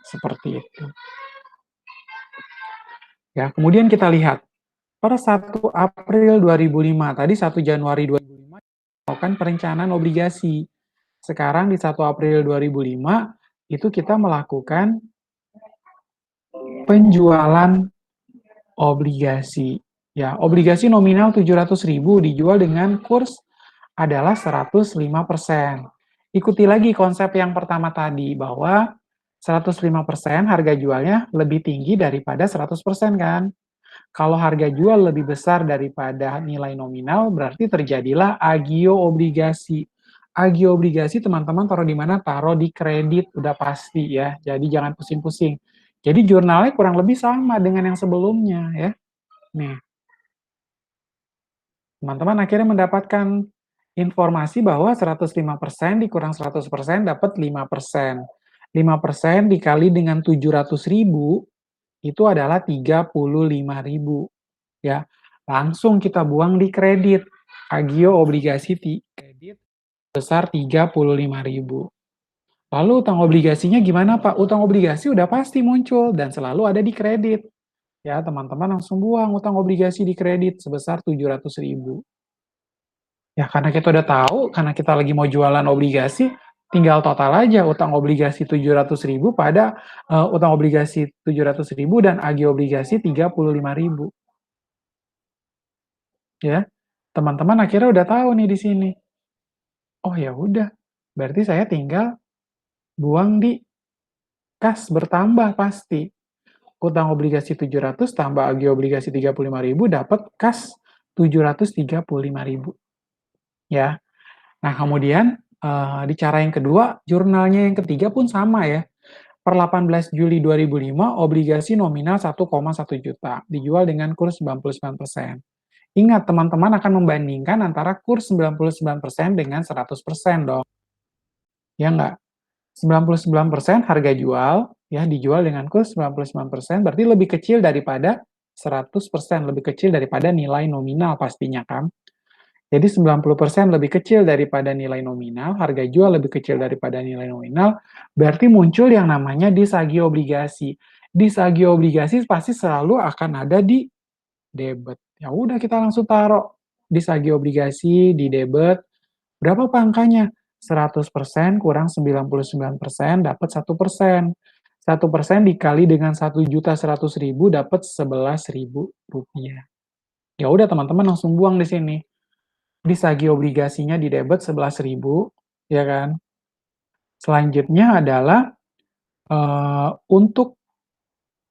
Seperti itu. Ya, kemudian kita lihat. Per 1 April 2005, tadi 1 Januari 2005, melakukan perencanaan obligasi. Sekarang di 1 April 2005, itu kita melakukan penjualan obligasi. Ya, obligasi nominal 700.000 dijual dengan kurs adalah 105%. Ikuti lagi konsep yang pertama tadi, bahwa 105% harga jualnya lebih tinggi daripada 100% kan? Kalau harga jual lebih besar daripada nilai nominal, berarti terjadilah agio obligasi. Agio obligasi teman-teman taruh di mana? Taruh di kredit, udah pasti ya. Jadi jangan pusing-pusing. Jadi jurnalnya kurang lebih sama dengan yang sebelumnya ya. Nih, teman-teman akhirnya mendapatkan informasi bahwa 105% dikurang 100% dapat 5%. 5% dikali dengan 700.000 itu adalah 35.000 ya. Langsung kita buang di kredit. Agio obligasi kredit besar 35.000. Lalu utang obligasinya gimana Pak? Utang obligasi udah pasti muncul dan selalu ada di kredit. Ya, teman-teman langsung buang utang obligasi di kredit sebesar 700.000. Ya, karena kita udah tahu, karena kita lagi mau jualan obligasi, tinggal total aja utang obligasi 700.000 pada utang obligasi 700.000 dan agio obligasi 35.000. Ya. Teman-teman akhirnya udah tahu nih di sini. Oh ya udah, berarti saya tinggal buang di kas bertambah pasti. Utang obligasi 700 tambah agio obligasi 35.000 dapat kas 735.000. Ya. Nah, kemudian di cara yang kedua, jurnalnya yang ketiga pun sama ya. Per 18 Juli 2005, obligasi nominal 1,1 juta, dijual dengan kurs 99%. Ingat, teman-teman akan membandingkan antara kurs 99% dengan 100% dong. Ya nggak? 99% harga jual, ya dijual dengan kurs 99%, berarti lebih kecil daripada 100%, lebih kecil daripada nilai nominal pastinya kan. Jadi 90% lebih kecil daripada nilai nominal, harga jual lebih kecil daripada nilai nominal, berarti muncul yang namanya disagio obligasi. Disagio obligasi pasti selalu akan ada di debit. Ya udah kita langsung taruh disagio obligasi di debit. Berapa angkanya? 100% kurang 99% dapat 1%. 1% dikali dengan 1.100.000 dapat 11.000 rupiah. Ya udah teman-teman langsung buang di sini. Disagio obligasinya di debit 11.000, ya kan? Selanjutnya adalah untuk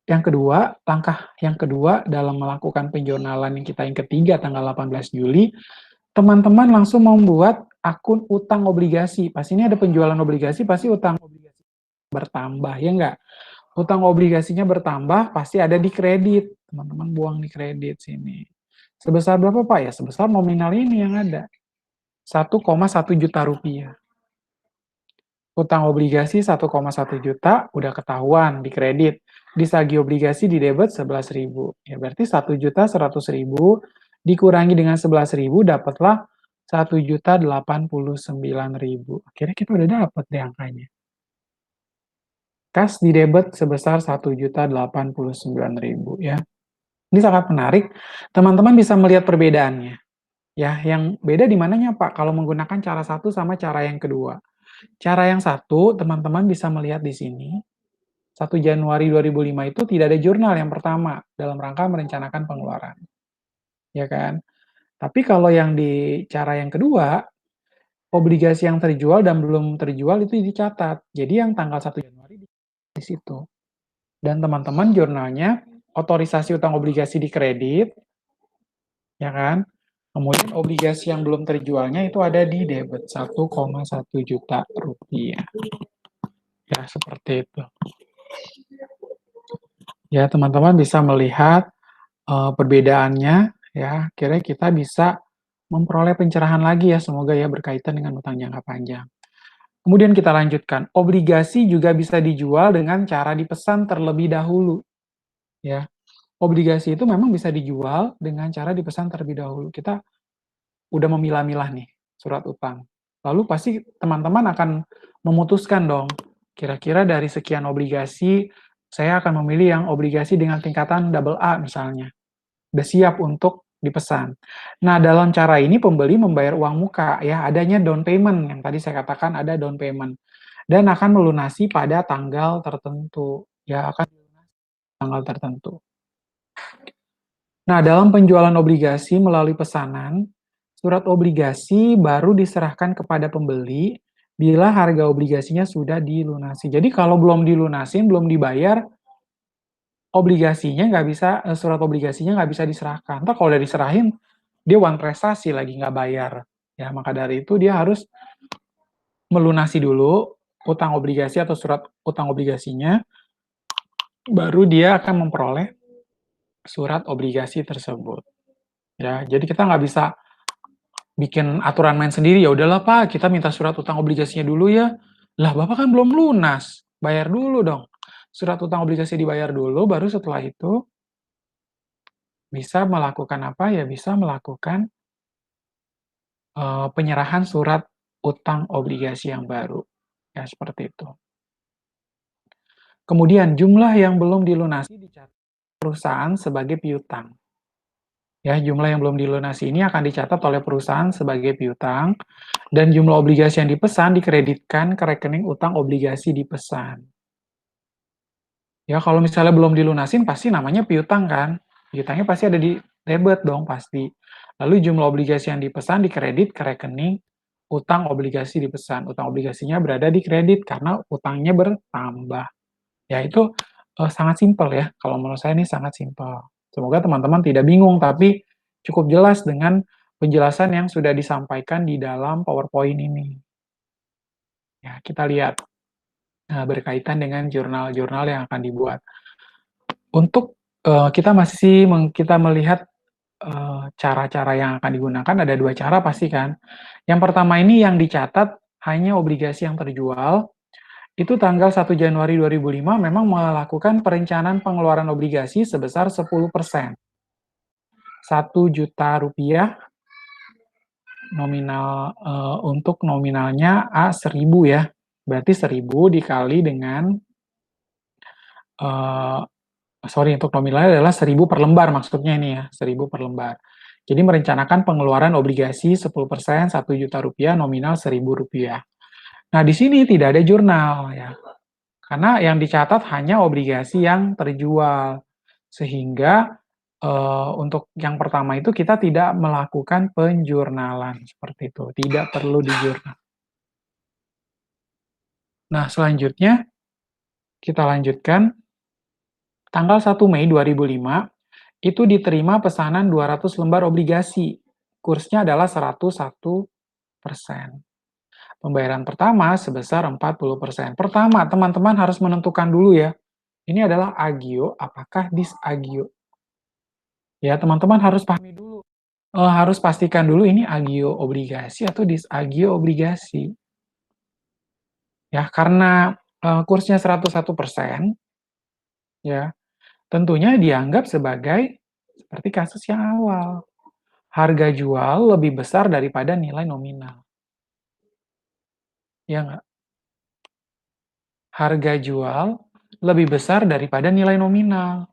yang kedua, langkah yang kedua dalam melakukan penjurnalan yang ketiga tanggal 18 Juli, teman-teman langsung membuat akun utang obligasi. Pas ini ada penjualan obligasi, pasti utang obligasi bertambah, ya enggak? Utang obligasinya bertambah, pasti ada di kredit. Teman-teman buang di kredit sini. Sebesar berapa Pak? Ya sebesar nominal ini yang ada. 1,1 juta rupiah. Utang obligasi 1,1 juta, udah ketahuan di kredit. Disagih obligasi di debit 11.000. Ya berarti 1.100.000 dikurangi dengan 11.000 dapatlah 1.089.000. Akhirnya kita udah dapat deh angkanya. Kas di debit sebesar 1.089.000 ya. Ini sangat menarik. Teman-teman bisa melihat perbedaannya. Ya, yang beda di mananya Pak kalau menggunakan cara satu sama cara yang kedua. Cara yang satu, teman-teman bisa melihat di sini. 1 Januari 2005 itu tidak ada jurnal yang pertama dalam rangka merencanakan pengeluaran. Ya kan? Tapi kalau yang di cara yang kedua, obligasi yang terjual dan belum terjual itu dicatat. Jadi yang tanggal 1 Januari di situ. Dan teman-teman jurnalnya otorisasi utang obligasi di kredit, ya kan? Kemudian obligasi yang belum terjualnya itu ada di debit 1,1 juta rupiah. Ya, seperti itu. Ya, teman-teman bisa melihat perbedaannya, ya. Kira kita bisa memperoleh pencerahan lagi ya, semoga ya berkaitan dengan utang jangka panjang. Kemudian kita lanjutkan, obligasi juga bisa dijual dengan cara dipesan terlebih dahulu. Ya, obligasi itu memang bisa dijual dengan cara dipesan terlebih dahulu. Kita udah memilah-milah nih surat utang. Lalu pasti teman-teman akan memutuskan dong, kira-kira dari sekian obligasi, saya akan memilih yang obligasi dengan tingkatan double A misalnya. Udah siap untuk dipesan. Nah, dalam cara ini pembeli membayar uang muka ya, adanya down payment yang tadi saya katakan ada down payment dan akan melunasi pada tanggal tertentu. Ya, akan tanggal tertentu. Nah, dalam penjualan obligasi melalui pesanan, surat obligasi baru diserahkan kepada pembeli bila harga obligasinya sudah dilunasi. Jadi kalau belum dilunasin, belum dibayar, obligasinya nggak bisa, surat obligasinya nggak bisa diserahkan. Ntar kalau udah diserahin, dia uang prestasi lagi nggak bayar. Ya, maka dari itu dia harus melunasi dulu utang obligasi atau surat utang obligasinya, baru dia akan memperoleh surat obligasi tersebut. Ya, jadi kita nggak bisa bikin aturan main sendiri, ya udahlah Pak, kita minta surat utang obligasinya dulu ya. Lah, Bapak kan belum lunas, bayar dulu dong. Surat utang obligasi dibayar dulu, baru setelah itu bisa melakukan apa ya? Bisa melakukan penyerahan surat utang obligasi yang baru. Ya, seperti itu. Kemudian, jumlah yang belum dilunasi dicatat perusahaan sebagai piutang. Ya, jumlah yang belum dilunasi ini akan dicatat oleh perusahaan sebagai piutang, dan jumlah obligasi yang dipesan dikreditkan ke rekening utang obligasi dipesan. Ya, kalau misalnya belum dilunasin pasti namanya piutang kan? Piutangnya pasti ada di debit dong pasti. Lalu jumlah obligasi yang dipesan dikredit ke rekening utang obligasi dipesan. Utang obligasinya berada di kredit karena utangnya bertambah. Ya, itu sangat simpel ya. Kalau menurut saya ini sangat simpel. Semoga teman-teman tidak bingung, tapi cukup jelas dengan penjelasan yang sudah disampaikan di dalam PowerPoint ini. Ya, kita lihat berkaitan dengan jurnal-jurnal yang akan dibuat. Untuk kita melihat cara-cara yang akan digunakan ada dua cara pasti kan. Yang pertama ini yang dicatat hanya obligasi yang terjual. Itu tanggal 1 Januari 2005 memang melakukan perencanaan pengeluaran obligasi sebesar 10%. 1 juta rupiah nominal, untuk nominalnya A 1000 ya. Berarti 1000 dikali dengan, eee, sorry, untuk nominalnya adalah 1000 per lembar maksudnya ini ya, 1000 per lembar. Jadi merencanakan pengeluaran obligasi 10%, 1 juta rupiah nominal 1000 rupiah. Nah, di sini tidak ada jurnal ya. Karena yang dicatat hanya obligasi yang terjual. Sehingga, untuk yang pertama itu kita tidak melakukan penjurnalan, seperti itu, tidak perlu dijurnal. Nah, selanjutnya kita lanjutkan, tanggal 1 Mei 2005, itu diterima pesanan 200 lembar obligasi, kursnya adalah 101%. Pembayaran pertama sebesar 40%. Pertama, teman-teman harus menentukan dulu ya, ini adalah agio, apakah disagio? Ya, teman-teman harus pahami dulu, harus pastikan dulu ini agio obligasi atau disagio obligasi. Ya, karena, kursnya 101%, ya, tentunya dianggap sebagai seperti kasus yang awal, harga jual lebih besar daripada nilai nominal. Ya nggak? Harga jual lebih besar daripada nilai nominal.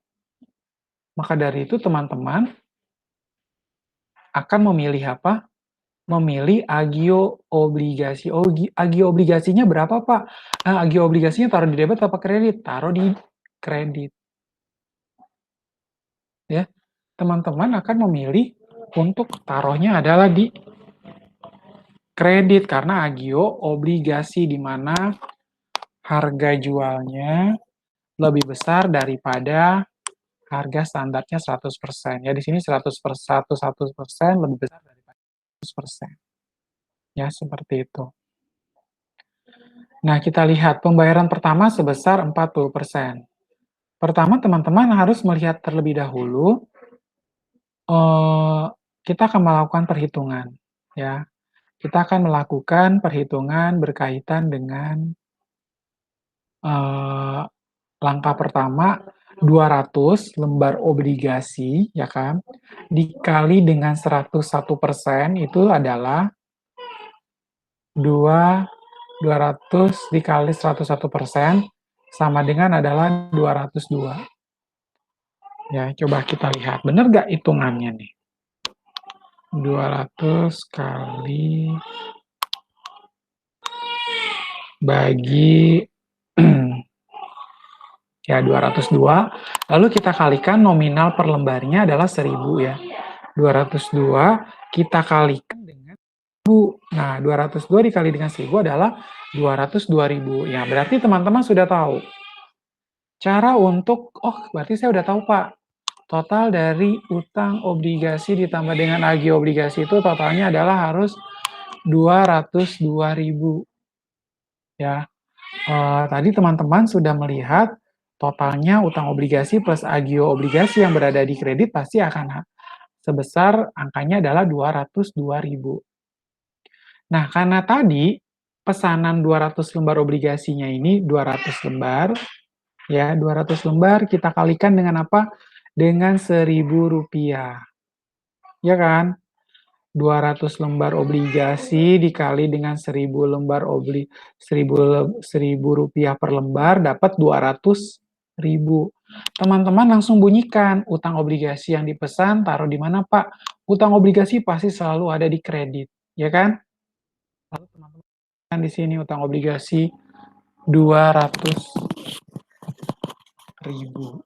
Maka dari itu teman-teman akan memilih apa? Memilih agio obligasi. Agio obligasinya berapa, Pak? Agio obligasinya taruh di debit apa kredit? Taruh di kredit. Ya, teman-teman akan memilih untuk taruhnya adalah di kredit karena agio obligasi di mana harga jualnya lebih besar daripada harga standarnya 100%. Ya, di sini 100% lebih besar daripada 100%. Ya, seperti itu. Nah, kita lihat pembayaran pertama sebesar 40%. Pertama, teman-teman harus melihat terlebih dahulu, kita akan melakukan perhitungan, ya. Kita akan melakukan perhitungan berkaitan dengan, eee, langkah pertama, 200 lembar obligasi, ya kan, dikali dengan 101% itu adalah 200 dikali 101% sama dengan adalah 202. Ya, coba kita lihat, benar nggak hitungannya nih? 200 kali bagi ya 202, lalu kita kalikan nominal per lembarnya adalah 1000 ya. 202 kita kalikan dengan 1000. Nah, 202 dikali dengan 1000 adalah 202.000. Ya, berarti teman-teman sudah tahu. Cara untuk, oh berarti saya udah tahu Pak. Total dari utang obligasi ditambah dengan agio obligasi itu totalnya adalah harus 202.000. Ya, tadi teman-teman sudah melihat totalnya utang obligasi plus agio obligasi yang berada di kredit pasti akan sebesar angkanya adalah 202.000. Nah, karena tadi pesanan 200 lembar obligasinya ini 200 lembar, ya 200 lembar kita kalikan dengan apa? Dengan 1.000 rupiah. Ya kan? 200 lembar obligasi dikali dengan 1.000 lembar 1.000 rupiah per lembar dapat 200.000. Teman-teman langsung bunyikan, utang obligasi yang dipesan taruh di mana, Pak? Utang obligasi pasti selalu ada di kredit, ya kan? Lalu teman-teman di sini utang obligasi 200.000.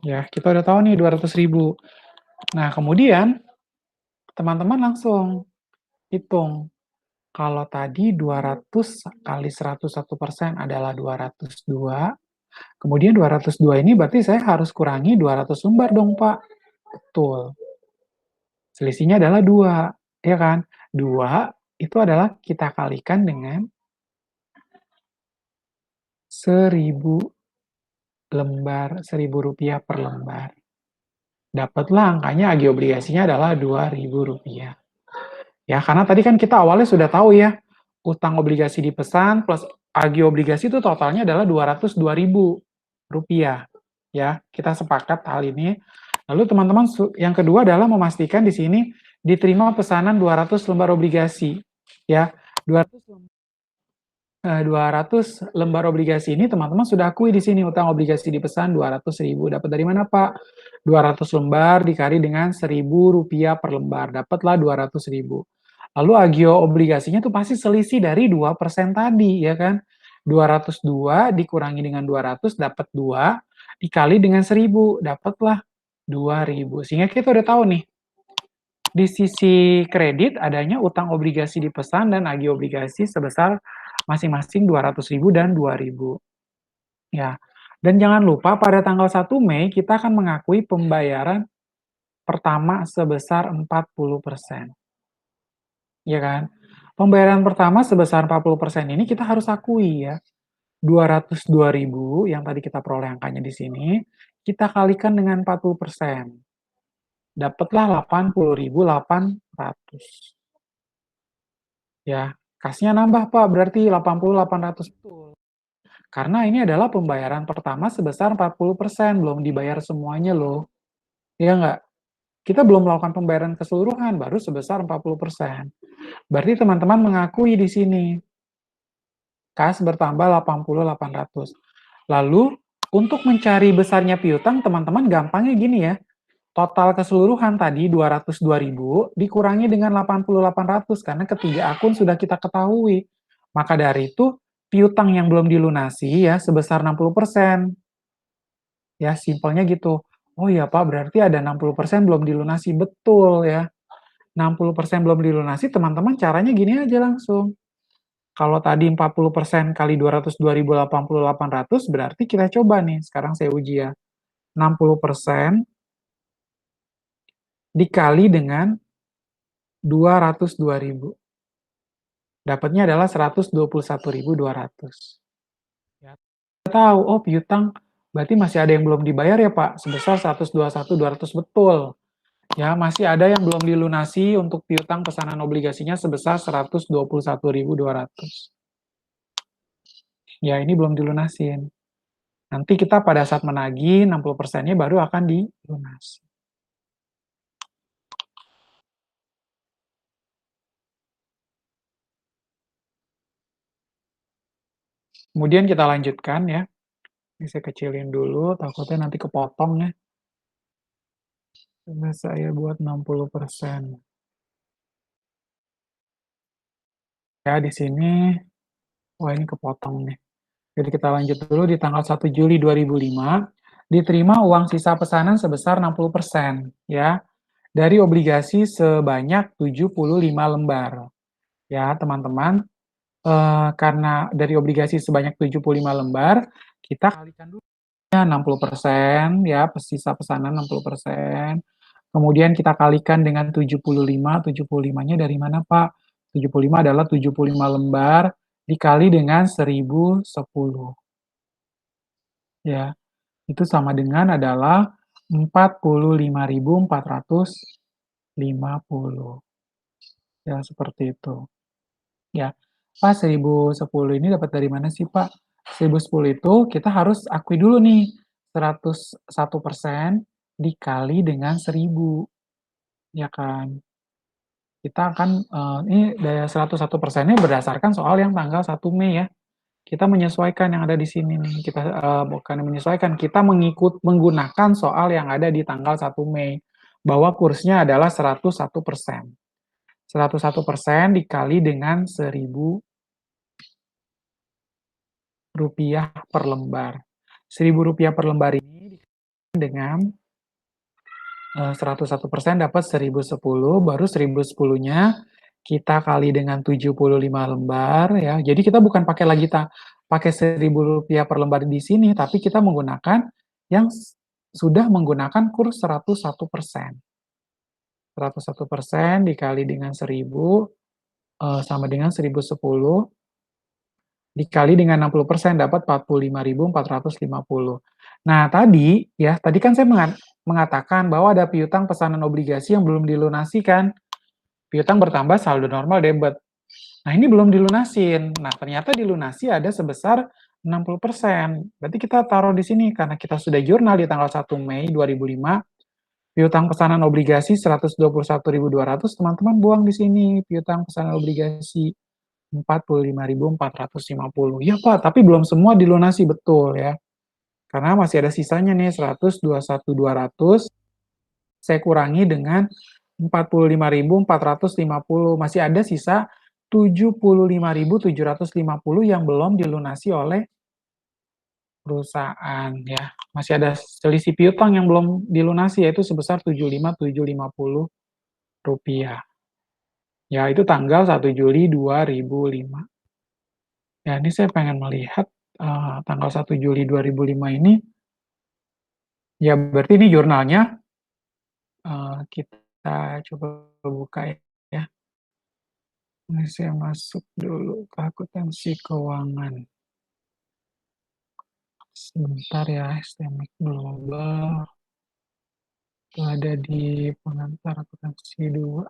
Ya, kita udah tahu nih 200.000. Nah, kemudian teman-teman langsung hitung. Kalau tadi 200 kali 101% adalah 202, kemudian 202 ini berarti saya harus kurangi 200 lembar dong, Pak. Betul. Selisihnya adalah 2, ya kan? 2 itu adalah kita kalikan dengan 1.000 lembar, Rp1.000 per lembar. Dapatlah angkanya agi obligasinya adalah Rp2.000. Ya, karena tadi kan kita awalnya sudah tahu ya, utang obligasi dipesan plus agi obligasi itu totalnya adalah Rp202.000. Ya, kita sepakat hal ini. Lalu teman-teman yang kedua adalah memastikan di sini diterima pesanan 200 lembar obligasi. Ya, 200 lembar obligasi ini teman-teman sudah akui di sini utang obligasi dipesan 200.000. Dapat dari mana, Pak? 200 lembar dikali dengan Rp1.000 per lembar. Dapatlah 200.000. Lalu agio obligasinya tuh pasti selisih dari 2% tadi, ya kan? 202 dikurangi dengan 200 dapat 2, dikali dengan 1.000, dapatlah 2.000. Sehingga kita udah tahu nih, di sisi kredit adanya utang obligasi dipesan dan agio obligasi sebesar masing-masing 200.000 dan 2.000. Ya. Dan jangan lupa pada tanggal 1 Mei kita akan mengakui pembayaran pertama sebesar 40%. Ya kan? Pembayaran pertama sebesar 40% ini kita harus akui ya. 202.000 yang tadi kita peroleh angkanya di sini, kita kalikan dengan 40%. Dapatlah 80.800. Ya, kasnya nambah, Pak, berarti 80.800. Karena ini adalah pembayaran pertama sebesar 40%, belum dibayar semuanya loh. Iya nggak? Kita belum melakukan pembayaran keseluruhan, baru sebesar 40%. Berarti teman-teman mengakui di sini, kas bertambah 80.800. Lalu, untuk mencari besarnya piutang, teman-teman gampangnya gini ya, total keseluruhan tadi 202.000 dikurangi dengan 80.800 karena ketiga akun sudah kita ketahui. Maka dari itu, piutang yang belum dilunasi ya sebesar 60%. Ya, simpelnya gitu. Oh iya Pak, berarti ada 60% belum dilunasi. Betul ya. 60% belum dilunasi, teman-teman caranya gini aja langsung. Kalau tadi 40% kali 202.080.800, berarti kita coba nih, sekarang saya uji ya. 60% dikali dengan 202.000. Dapatnya adalah 121.200. Ya. Kita tahu, oh piutang berarti masih ada yang belum dibayar ya Pak, sebesar 121.200, betul. Ya, masih ada yang belum dilunasi untuk piutang pesanan obligasinya sebesar 121.200. Ya, ini belum dilunasin. Nanti kita pada saat menagih 60%-nya baru akan dilunasi. Kemudian kita lanjutkan ya. Ini saya kecilin dulu, takutnya nanti kepotong ya. Karena saya buat 60%. Ya, di sini, wah ini kepotong nih. Jadi kita lanjut dulu di tanggal 1 Juli 2005, diterima uang sisa pesanan sebesar 60%, ya, dari obligasi sebanyak 75 lembar. Ya, teman-teman, karena dari obligasi sebanyak 75 lembar, kita kalikan dulu ya 60%, ya, sisa pesanan 60%. Kemudian kita kalikan dengan 75, 75-nya dari mana, Pak? 75 adalah 75 lembar dikali dengan 1.010. Ya, itu sama dengan adalah 45.450. Ya, seperti itu. Ya, Pak, 1.010 ini dapat dari mana sih, Pak? 1.010 itu kita harus akui dulu nih, 101% dikali dengan 1.000, ya kan? Kita akan, ini daya 101%-nya berdasarkan soal yang tanggal 1 Mei ya. kita menyesuaikan yang ada di sini nih. Kita bukan menyesuaikan, kita menggunakan soal yang ada di tanggal 1 Mei bahwa kursnya adalah 101%. 101% dikali dengan Rp1.000 per lembar. Rp1.000 per lembar ini dengan 101% dapat 1.010, baru 1.010-nya kita kali dengan 75 lembar ya. Jadi kita bukan pakai lagi pakai Rp1.000 per lembar di sini, tapi kita menggunakan yang sudah menggunakan kurs 101%. 101% dikali dengan 1.000 sama dengan 1.010 dikali dengan 60% dapat 45.450. Nah, tadi kan saya mengatakan bahwa ada piutang pesanan obligasi yang belum dilunasi kan. Piutang bertambah saldo normal debit. Nah, ini belum dilunasin. Nah, ternyata dilunasi ada sebesar 60%. Berarti kita taruh di sini karena kita sudah jurnal di tanggal 1 Mei 2005, piutang pesanan obligasi 121.200, teman-teman buang di sini piutang pesanan obligasi 45.450. Ya Pak, tapi belum semua dilunasi, betul ya. Karena masih ada sisanya nih, 121.200, saya kurangi dengan 45.450, masih ada sisa 75.750 yang belum dilunasi oleh perusahaan ya. Masih ada selisih piutang yang belum dilunasi, yaitu sebesar 75.750 rupiah. Ya, itu tanggal 1 Juli 2005. Ya, ini saya pengen melihat tanggal 1 Juli 2005 ini, ya berarti ini jurnalnya, kita coba buka ya. Ini saya masuk dulu ke akuntansi keuangan. Sebentar ya, Sistemik Global. Itu ada di pengantar akuntansi 2.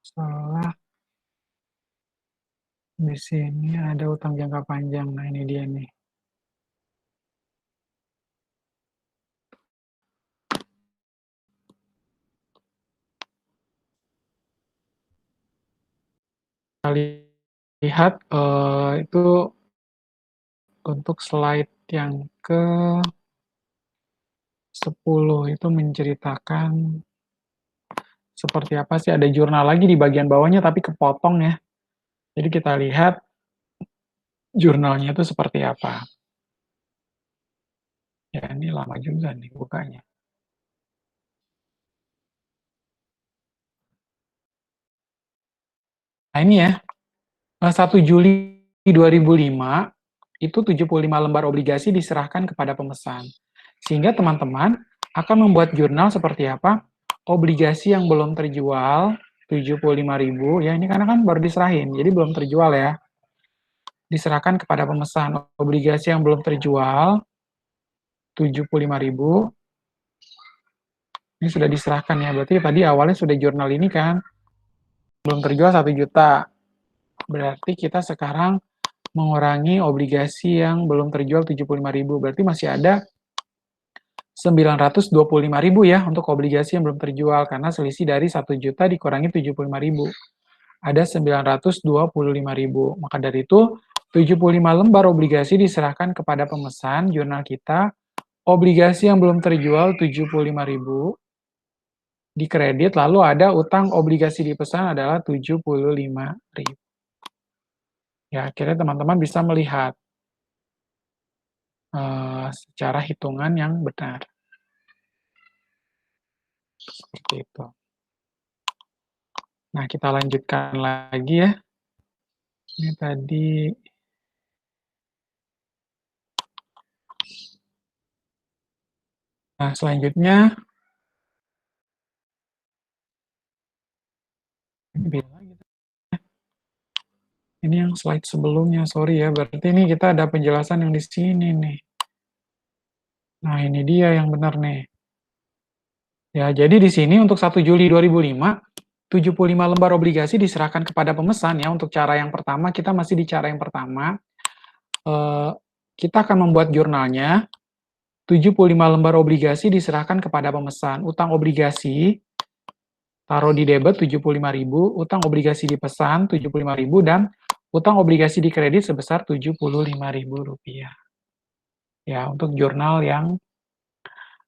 Salah. Di sini ada utang jangka panjang. Nah, ini dia nih. Kita lihat itu untuk slide yang ke 10 itu menceritakan seperti apa sih, ada jurnal lagi di bagian bawahnya tapi kepotong ya. Jadi kita lihat jurnalnya itu seperti apa. Ya, ini lama juga nih bukanya. Nah, ini ya. 1 Juli 2005 itu 75 lembar obligasi diserahkan kepada pemesan. Sehingga teman-teman akan membuat jurnal seperti apa? Obligasi yang belum terjual 75.000 ya, ini karena kan baru diserahin, jadi belum terjual ya. Diserahkan kepada pemesan. Obligasi yang belum terjual 75.000 ini sudah diserahkan ya. Berarti tadi awalnya sudah jurnal ini kan belum terjual 1 juta. Berarti kita sekarang mengurangi obligasi yang belum terjual 75.000. Berarti masih ada 925.000 ya untuk obligasi yang belum terjual, karena selisih dari 1 juta dikurangi 75.000. Ada 925.000. Maka dari itu, 75 lembar obligasi diserahkan kepada pemesan jurnal kita. Obligasi yang belum terjual 75.000 dikredit, lalu ada utang obligasi dipesan adalah 75.000. Ya, akhirnya teman-teman bisa melihat secara hitungan yang benar. Seperti itu. Nah, kita lanjutkan lagi ya. Ini tadi nah, selanjutnya ini yang slide sebelumnya, sorry ya. Berarti ini kita ada penjelasan yang di sini nih. Nah, ini dia yang benar nih. Ya, jadi di sini untuk 1 Juli 2005, 75 lembar obligasi diserahkan kepada pemesan ya. Untuk cara yang pertama, kita masih di cara yang pertama. Kita akan membuat jurnalnya. 75 lembar obligasi diserahkan kepada pemesan. Utang obligasi taruh di debit 75.000, utang obligasi dipesan 75.000, dan utang obligasi di kredit sebesar Rp75.000. Ya, untuk jurnal yang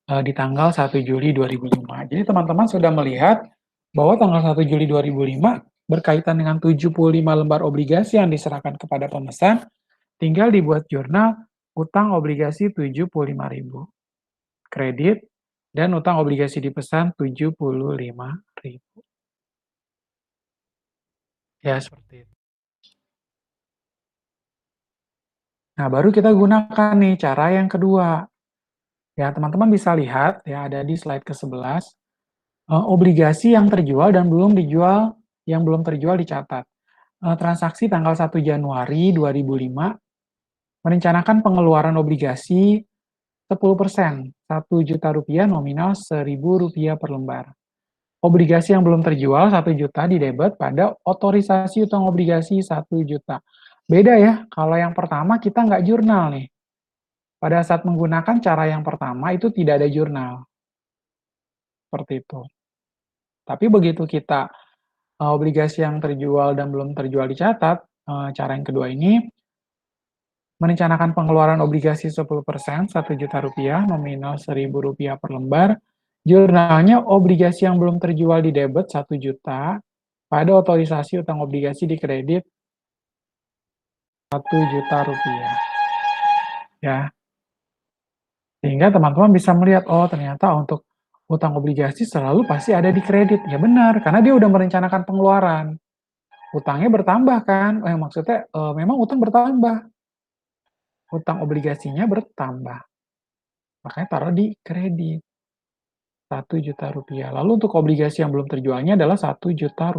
di tanggal 1 Juli 2005. Jadi teman-teman sudah melihat bahwa tanggal 1 Juli 2005 berkaitan dengan 75 lembar obligasi yang diserahkan kepada pemesan, tinggal dibuat jurnal utang obligasi 75.000, kredit, dan utang obligasi dipesan 75.000. Ya, seperti itu. Nah, baru kita gunakan nih cara yang kedua. Ya, teman-teman bisa lihat ya ada di slide ke-11, obligasi yang terjual dan belum dijual, yang belum terjual dicatat. Transaksi tanggal 1 Januari 2005 merencanakan pengeluaran obligasi 10%, Rp1.000.000 nominal Rp1.000 per lembar. Obligasi yang belum terjual 1 juta didebet pada otorisasi utang obligasi 1 juta. Beda ya, kalau yang pertama kita nggak jurnal nih. Pada saat menggunakan cara yang pertama itu tidak ada jurnal, seperti itu. Tapi begitu kita obligasi yang terjual dan belum terjual dicatat, cara yang kedua ini merencanakan pengeluaran obligasi 10%, Rp1 juta, nominal Rp1.000 per lembar. Jurnalnya obligasi yang belum terjual di debit 1 juta, pada otorisasi utang obligasi di kredit Rp1 juta. Ya, sehingga teman-teman bisa melihat, oh ternyata untuk utang obligasi selalu pasti ada di kredit. Ya benar, karena dia udah merencanakan pengeluaran. Utangnya bertambah kan, maksudnya memang utang bertambah, utang obligasinya bertambah. Makanya taruh di kredit. Rp1 juta. Lalu untuk obligasi yang belum terjualnya adalah Rp1 juta.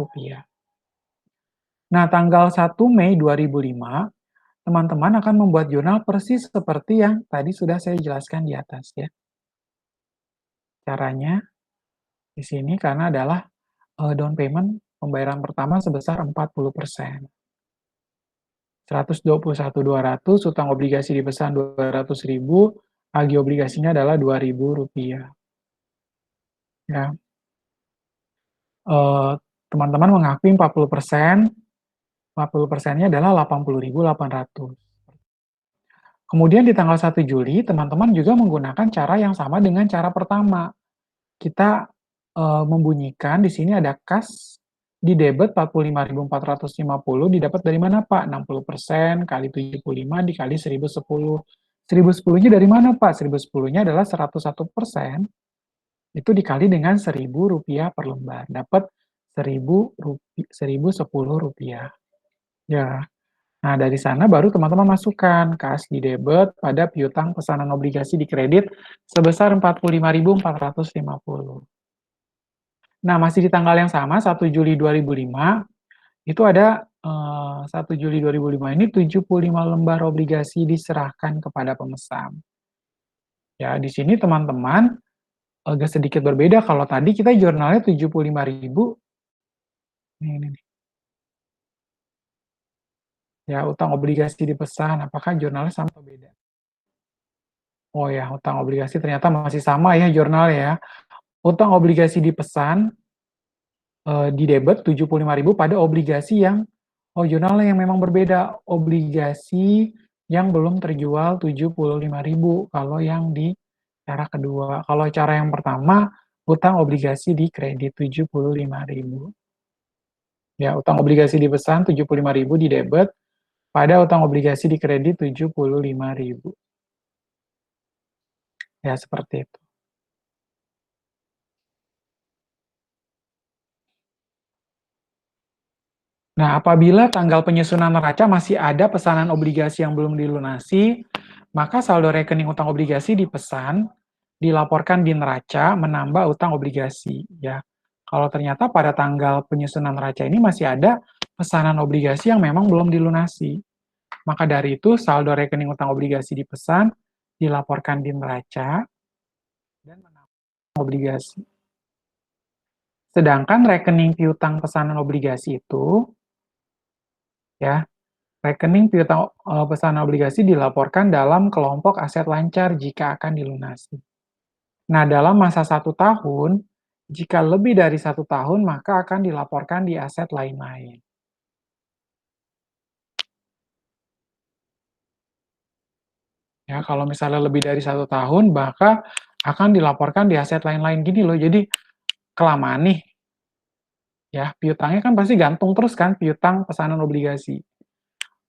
Nah, tanggal 1 Mei 2005, teman-teman akan membuat jurnal persis seperti yang tadi sudah saya jelaskan di atas ya. Caranya di sini karena adalah down payment pembayaran pertama sebesar 40%. 121.200, utang obligasi dipesan 200.000, agih obligasinya adalah Rp2.000. Ya. Teman-teman mengakui 40%, 40%-nya adalah 80.800. Kemudian di tanggal 1 Juli, teman-teman juga menggunakan cara yang sama dengan cara pertama. Kita membunyikan di sini ada kas di debit 45.450 didapat dari mana Pak? 60% kali 75 dikali 1010. 1010-nya dari mana Pak? 1010-nya adalah 101%, itu dikali dengan Rp1.000 per lembar. Dapat Rp1.010. Ya. Nah, dari sana baru teman-teman masukkan kas di debit pada piutang pesanan obligasi di kredit sebesar 45.450. Nah, masih di tanggal yang sama, 1 Juli 2005, itu ada 1 Juli 2005 ini 75 lembar obligasi diserahkan kepada pemesan. Ya, di sini teman-teman agak sedikit berbeda. Kalau tadi kita jurnalnya 75.000, ini nih. Ya, utang obligasi dipesan, apakah jurnalnya sama atau beda? Oh ya, utang obligasi ternyata masih sama ya jurnalnya ya. Utang obligasi dipesan di debit 75.000 pada obligasi yang jurnalnya yang memang berbeda. Obligasi yang belum terjual 75.000 kalau yang di cara kedua. Kalau cara yang pertama, utang obligasi di kredit 75.000. Ya, utang obligasi dipesan 75.000 di debit pada utang obligasi di kredit 75.000. Ya, seperti itu. Nah, apabila tanggal penyusunan neraca masih ada pesanan obligasi yang belum dilunasi, maka saldo rekening utang obligasi dipesan, dilaporkan di neraca, menambah utang obligasi. Ya, kalau ternyata pada tanggal penyusunan neraca ini masih ada pesanan obligasi yang memang belum dilunasi, maka dari itu saldo rekening utang obligasi dipesan, dilaporkan di neraca, dan menambah obligasi. Sedangkan rekening piutang pesanan obligasi itu, ya, rekening piutang pesanan obligasi dilaporkan dalam kelompok aset lancar jika akan dilunasi. Nah, dalam masa 1 tahun, jika lebih dari 1 tahun, maka akan dilaporkan di aset lain-lain. Ya, kalau misalnya lebih dari 1 tahun, maka akan dilaporkan di aset lain-lain gini loh. Jadi kelamaan nih, ya piutangnya kan pasti gantung terus kan, piutang pesanan obligasi.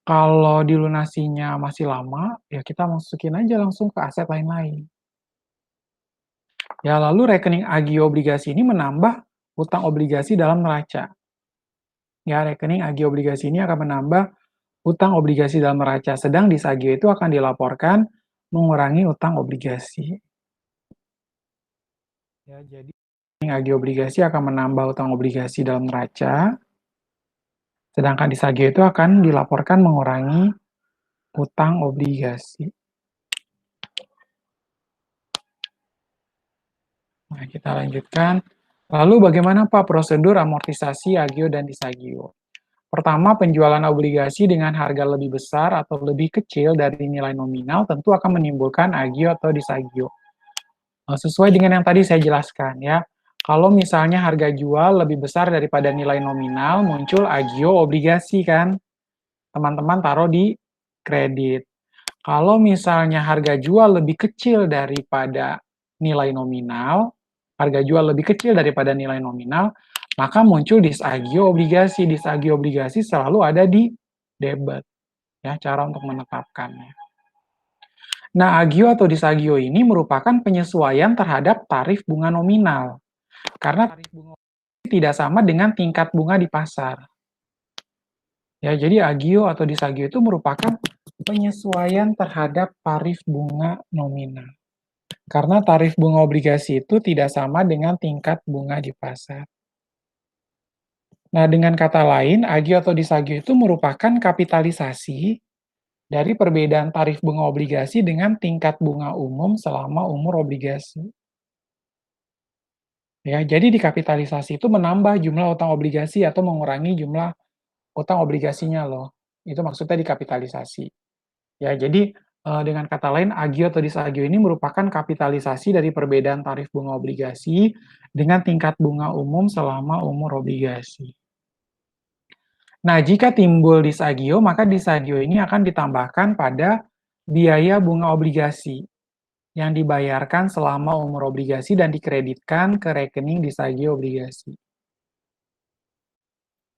Kalau dilunasinya masih lama, ya kita masukin aja langsung ke aset lain-lain. Ya, lalu rekening agio obligasi ini menambah utang obligasi dalam neraca. Ya, rekening agio obligasi ini akan menambah utang obligasi dalam neraca, sedang disagio itu akan dilaporkan mengurangi utang obligasi. Ya, jadi rekening agio obligasi akan menambah utang obligasi dalam neraca, sedangkan disagio itu akan dilaporkan mengurangi utang obligasi. Nah, kita lanjutkan. Lalu bagaimana Pak prosedur amortisasi agio dan disagio? Pertama, penjualan obligasi dengan harga lebih besar atau lebih kecil dari nilai nominal tentu akan menimbulkan agio atau disagio. Sesuai dengan yang tadi saya jelaskan ya. Kalau misalnya harga jual lebih besar daripada nilai nominal, muncul agio obligasi kan. Teman-teman taruh di kredit. Kalau misalnya harga jual lebih kecil daripada nilai nominal, harga jual lebih kecil daripada nilai nominal, maka muncul disagio obligasi. Disagio obligasi selalu ada di debit. Ya, cara untuk menetapkannya. Nah, agio atau disagio ini merupakan penyesuaian terhadap tarif bunga nominal. Karena tarif bunga tidak sama dengan tingkat bunga di pasar. Ya, jadi agio atau disagio itu merupakan penyesuaian terhadap tarif bunga nominal. Karena tarif bunga obligasi itu tidak sama dengan tingkat bunga di pasar. Nah, dengan kata lain, agio atau disagio itu merupakan kapitalisasi dari perbedaan tarif bunga obligasi dengan tingkat bunga umum selama umur obligasi. Ya, jadi dikapitalisasi itu menambah jumlah utang obligasi atau mengurangi jumlah utang obligasinya loh. Itu maksudnya dikapitalisasi. Ya, jadi dengan kata lain agio atau disagio ini merupakan kapitalisasi dari perbedaan tarif bunga obligasi dengan tingkat bunga umum selama umur obligasi. Nah, jika timbul disagio, maka disagio ini akan ditambahkan pada biaya bunga obligasi yang dibayarkan selama umur obligasi dan dikreditkan ke rekening disagio obligasi.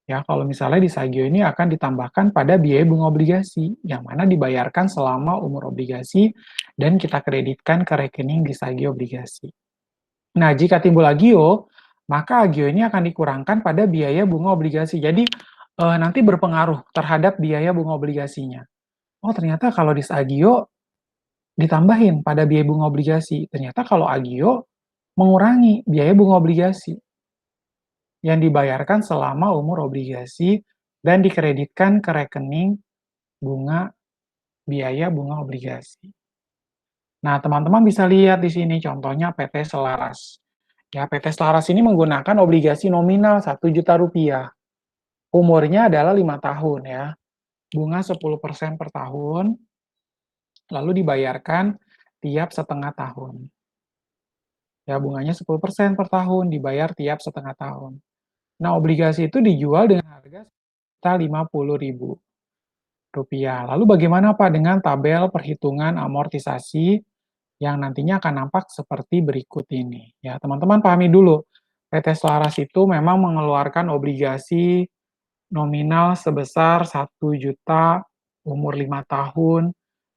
Ya, kalau misalnya disagio ini akan ditambahkan pada biaya bunga obligasi, yang mana dibayarkan selama umur obligasi dan kita kreditkan ke rekening disagio obligasi. Nah, jika timbul agio, maka agio ini akan dikurangkan pada biaya bunga obligasi. Jadi, nanti berpengaruh terhadap biaya bunga obligasinya. Oh, ternyata kalau disagio ditambahin pada biaya bunga obligasi. Ternyata kalau agio mengurangi biaya bunga obligasi yang dibayarkan selama umur obligasi dan dikreditkan ke rekening bunga biaya bunga obligasi. Nah, teman-teman bisa lihat di sini contohnya PT Selaras. Ya, PT Selaras ini menggunakan obligasi nominal 1 juta rupiah. Umurnya adalah 5 tahun ya. Bunga 10% per tahun, lalu dibayarkan tiap setengah tahun. Ya, bunganya 10% per tahun, dibayar tiap setengah tahun. Nah, obligasi itu dijual dengan harga Rp50.000. Lalu bagaimana Pak dengan tabel perhitungan amortisasi yang nantinya akan nampak seperti berikut ini? Ya, teman-teman pahami dulu. PT Selaras itu memang mengeluarkan obligasi nominal sebesar 1 juta, umur 5 tahun,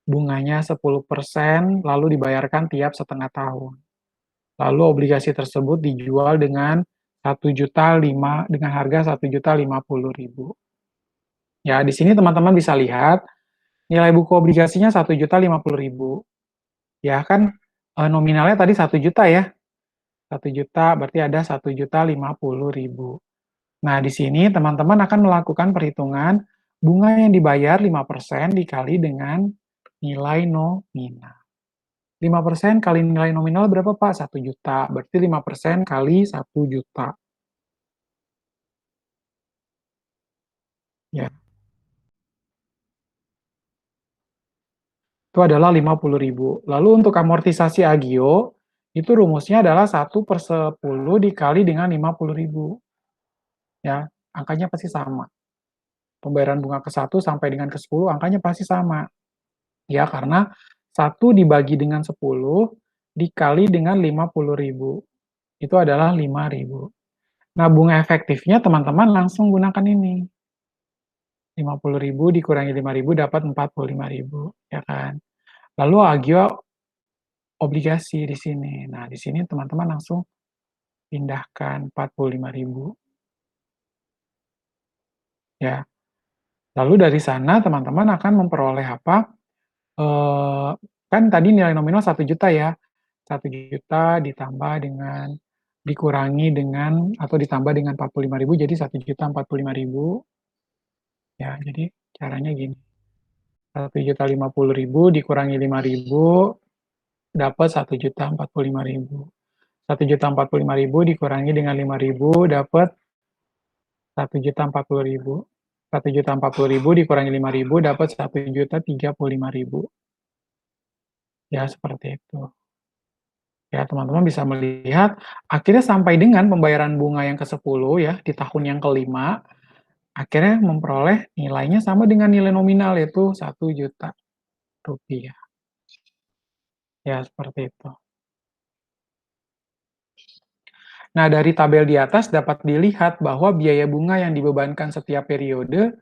bunganya 10%, lalu dibayarkan tiap setengah tahun. Lalu obligasi tersebut dijual dengan 1 juta dengan harga Rp1.050.000. Ya, di sini teman-teman bisa lihat nilai buku obligasinya Rp1.050.000. Ya kan nominalnya tadi 1 juta ya. 1 juta berarti ada Rp1.050.000. Nah, di sini teman-teman akan melakukan perhitungan bunga yang dibayar 5% dikali dengan nilai nominal. 5% kali nilai nominal berapa Pak? 1 juta. Berarti 5% kali 1 juta. Ya, itu adalah 50.000. Lalu untuk amortisasi agio, itu rumusnya adalah 1/10 dikali dengan 50.000. Ya, angkanya pasti sama. Pembayaran bunga ke-1 sampai dengan ke-10 angkanya pasti sama. Ya, karena 1 dibagi dengan 10 dikali dengan 50.000. Itu adalah 5.000. Nah, bunga efektifnya teman-teman langsung gunakan ini. 50.000 dikurangi 5.000 dapat 45.000, ya kan? Lalu agio obligasi di sini. Nah, di sini teman-teman langsung pindahkan 45.000, ya. Lalu dari sana teman-teman akan memperoleh apa? Kan tadi nilai nominal 1 juta ya. 1 juta ditambah dengan dikurangi dengan atau ditambah dengan 45.000 jadi 1.045.000. Ya, jadi caranya gini. 1.050.000 dikurangi 5.000 dapat 1.045.000. 1.045.000 dikurangi dengan 5.000 dapat 1.040.000. 1.040.000 dikurangi 5.000 dapat 1.035.000. Ya, seperti itu. Ya, teman-teman bisa melihat akhirnya sampai dengan pembayaran bunga yang ke-10 ya, di tahun yang kelima, akhirnya memperoleh nilainya sama dengan nilai nominal yaitu 1 juta rupiah. Ya, seperti itu. Nah, dari tabel di atas dapat dilihat bahwa biaya bunga yang dibebankan setiap periode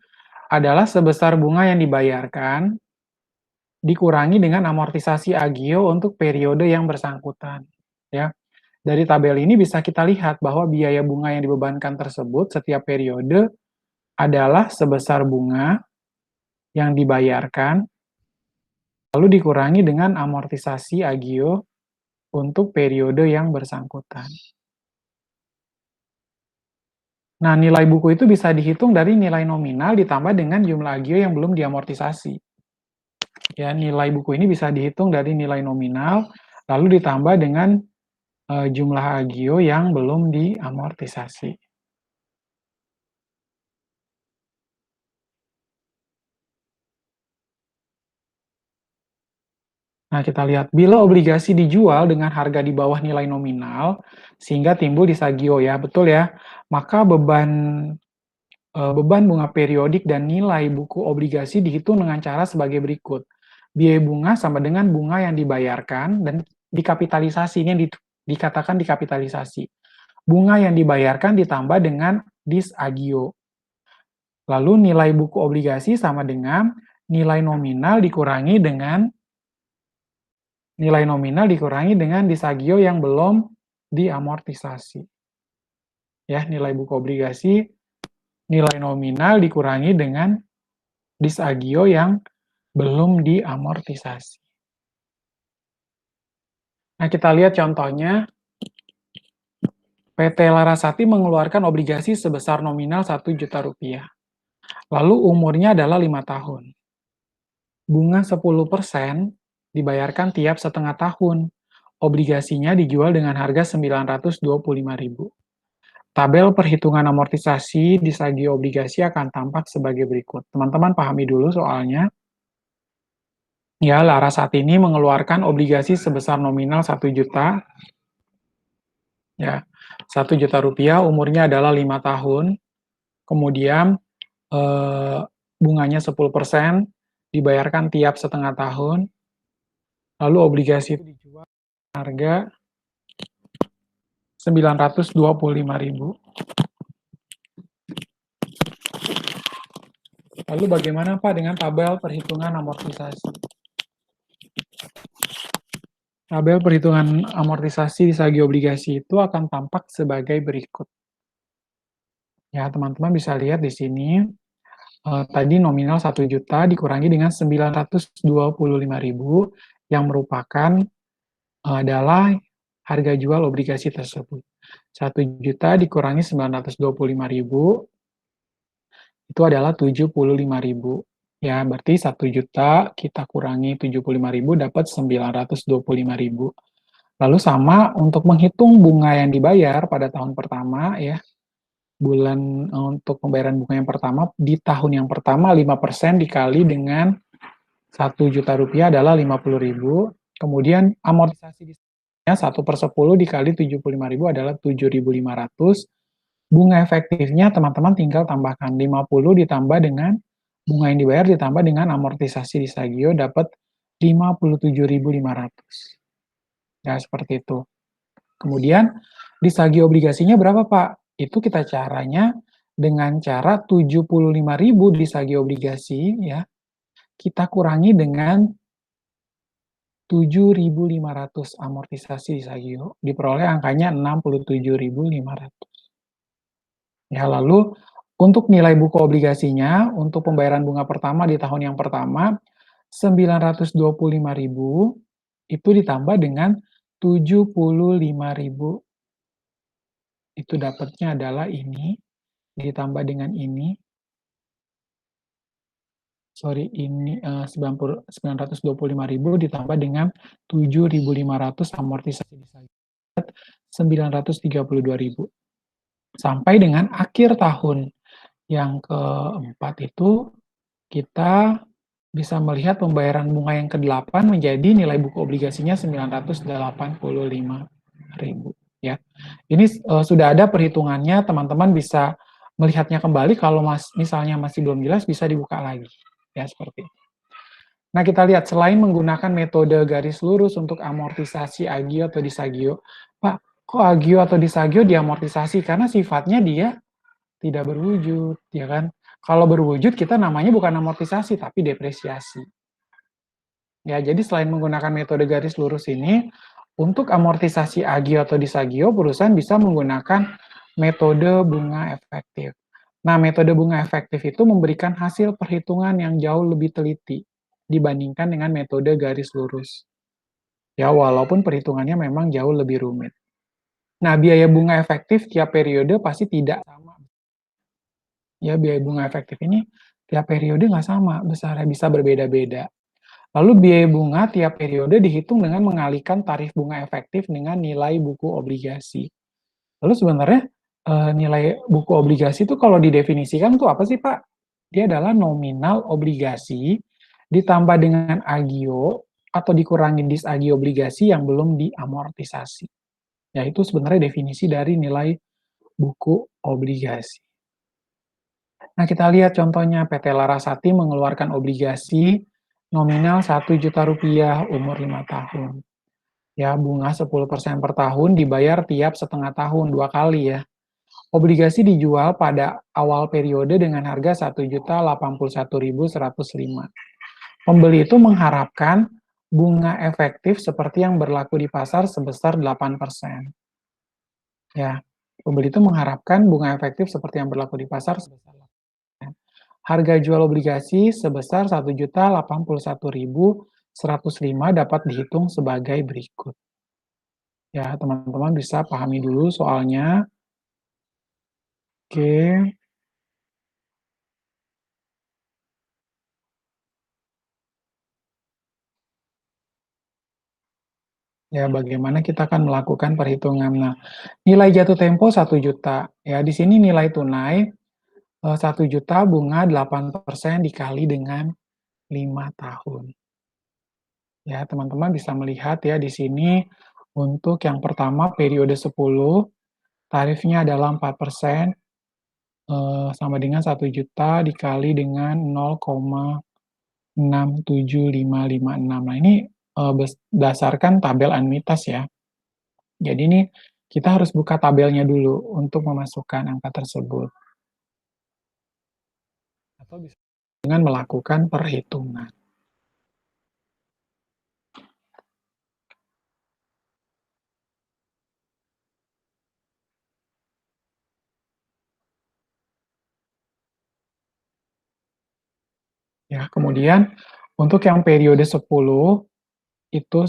adalah sebesar bunga yang dibayarkan dikurangi dengan amortisasi agio untuk periode yang bersangkutan. Ya. Dari tabel ini bisa kita lihat bahwa biaya bunga yang dibebankan tersebut setiap periode adalah sebesar bunga yang dibayarkan, lalu dikurangi dengan amortisasi agio untuk periode yang bersangkutan. Nah, nilai buku itu bisa dihitung dari nilai nominal ditambah dengan jumlah agio yang belum diamortisasi. Ya, nilai buku ini bisa dihitung dari nilai nominal, lalu ditambah dengan jumlah agio yang belum diamortisasi. Nah, kita lihat, bila obligasi dijual dengan harga di bawah nilai nominal, sehingga timbul disagio ya, betul ya, maka beban bunga periodik dan nilai buku obligasi dihitung dengan cara sebagai berikut. Biaya bunga sama dengan bunga yang dibayarkan dan dikapitalisasi, ini yang dikatakan dikapitalisasi. Bunga yang dibayarkan ditambah dengan disagio. Lalu nilai buku obligasi sama dengan nilai nominal dikurangi dengan disagio yang belum diamortisasi. Ya, nilai buku obligasi, nilai nominal dikurangi dengan disagio yang belum diamortisasi. Nah, kita lihat contohnya. PT Larasati mengeluarkan obligasi sebesar nominal 1 juta rupiah. Lalu umurnya adalah 5 tahun. Bunga 10% dibayarkan tiap setengah tahun. Obligasinya dijual dengan harga 925.000. Tabel perhitungan amortisasi disagio obligasi akan tampak sebagai berikut. Teman-teman pahami dulu soalnya. Ya, Larasati ini mengeluarkan obligasi sebesar nominal 1 juta. Ya, 1 juta rupiah, umurnya adalah 5 tahun. Kemudian bunganya 10%, dibayarkan tiap setengah tahun, lalu obligasi itu dijual harga 925.000. Lalu bagaimana Pak dengan tabel perhitungan amortisasi? Tabel perhitungan amortisasi disagio obligasi itu akan tampak sebagai berikut. Ya, teman-teman bisa lihat di sini, tadi nominal 1 juta dikurangi dengan 925.000 yang merupakan adalah harga jual obligasi tersebut. 1 juta dikurangi 925.000 itu adalah 75.000. Ya, berarti 1 juta kita kurangi 75.000 dapat 925.000. Lalu sama untuk menghitung bunga yang dibayar pada tahun pertama ya. Untuk pembayaran bunga yang pertama di tahun yang pertama 5% dikali dengan 1 juta rupiah adalah 50.000. Kemudian amortisasi di 1/10 dikali 75.000 adalah 7.500. Bunga efektifnya teman-teman tinggal tambahkan 50 ditambah dengan bunga yang dibayar ditambah dengan amortisasi disagio dapat Rp57.500. Ya, seperti itu. Kemudian disagi obligasinya berapa, Pak? Itu kita caranya dengan cara 75.000 disagi obligasi ya, kita kurangi dengan 7.500 amortisasi disagio, diperoleh angkanya 67.500. Ya, lalu untuk nilai buku obligasinya, untuk pembayaran bunga pertama di tahun yang pertama, 925.000 itu ditambah dengan 75.000, itu dapatnya adalah ini, ditambah dengan ini, sorry ini 925.000 ditambah dengan 7.500 amortisasi disagio, 932.000. Sampai dengan akhir tahun yang keempat itu, kita bisa melihat pembayaran bunga yang ke-8 menjadi nilai buku obligasinya 985.000 ya. Ini sudah ada perhitungannya, teman-teman bisa melihatnya kembali, kalau misalnya masih belum jelas bisa dibuka lagi ya, seperti itu. Nah, kita lihat selain menggunakan metode garis lurus untuk amortisasi agio atau disagio, Pak, kok agio atau disagio diamortisasi? Karena sifatnya dia tidak berwujud, ya kan? Kalau berwujud kita namanya bukan amortisasi tapi depresiasi. Ya, jadi selain menggunakan metode garis lurus ini, untuk amortisasi agio atau disagio, perusahaan bisa menggunakan metode bunga efektif. Nah, metode bunga efektif itu memberikan hasil perhitungan yang jauh lebih teliti dibandingkan dengan metode garis lurus. Ya, walaupun perhitungannya memang jauh lebih rumit. Nah, biaya bunga efektif tiap periode pasti tidak sama. Ya, biaya bunga efektif ini tiap periode nggak sama, besarnya bisa berbeda-beda. Lalu biaya bunga tiap periode dihitung dengan mengalihkan tarif bunga efektif dengan nilai buku obligasi. Lalu sebenarnya nilai buku obligasi itu kalau didefinisikan tuh apa sih, Pak? Dia adalah nominal obligasi ditambah dengan agio atau dikurangi disagio obligasi yang belum diamortisasi. Ya, itu sebenarnya definisi dari nilai buku obligasi. Nah, kita lihat contohnya PT Larasati mengeluarkan obligasi nominal Rp1.000.000 umur 5 tahun. Ya, bunga 10% per tahun dibayar tiap setengah tahun, 2 kali ya. Obligasi dijual pada awal periode dengan harga Rp1.081.105. Pembeli itu mengharapkan bunga efektif seperti yang berlaku di pasar sebesar 8%. Ya, pembeli itu mengharapkan bunga efektif seperti yang berlaku di pasar sebesar 8%. Harga jual obligasi sebesar Rp1.081.105 dapat dihitung sebagai berikut. Ya, teman-teman bisa pahami dulu soalnya. Oke. Ya, bagaimana kita akan melakukan perhitungan. Nah, nilai jatuh tempo 1 juta. Ya, di sini nilai tunai 1 juta, bunga 8% dikali dengan 5 tahun. Ya, teman-teman bisa melihat ya di sini untuk yang pertama periode 10, tarifnya adalah 4%, sama dengan 1 juta dikali dengan 0,67556. Nah, ini berdasarkan tabel anuitas ya. Jadi ini kita harus buka tabelnya dulu untuk memasukkan angka tersebut. Atau bisa dengan melakukan perhitungan. Ya, kemudian untuk yang periode 10 itu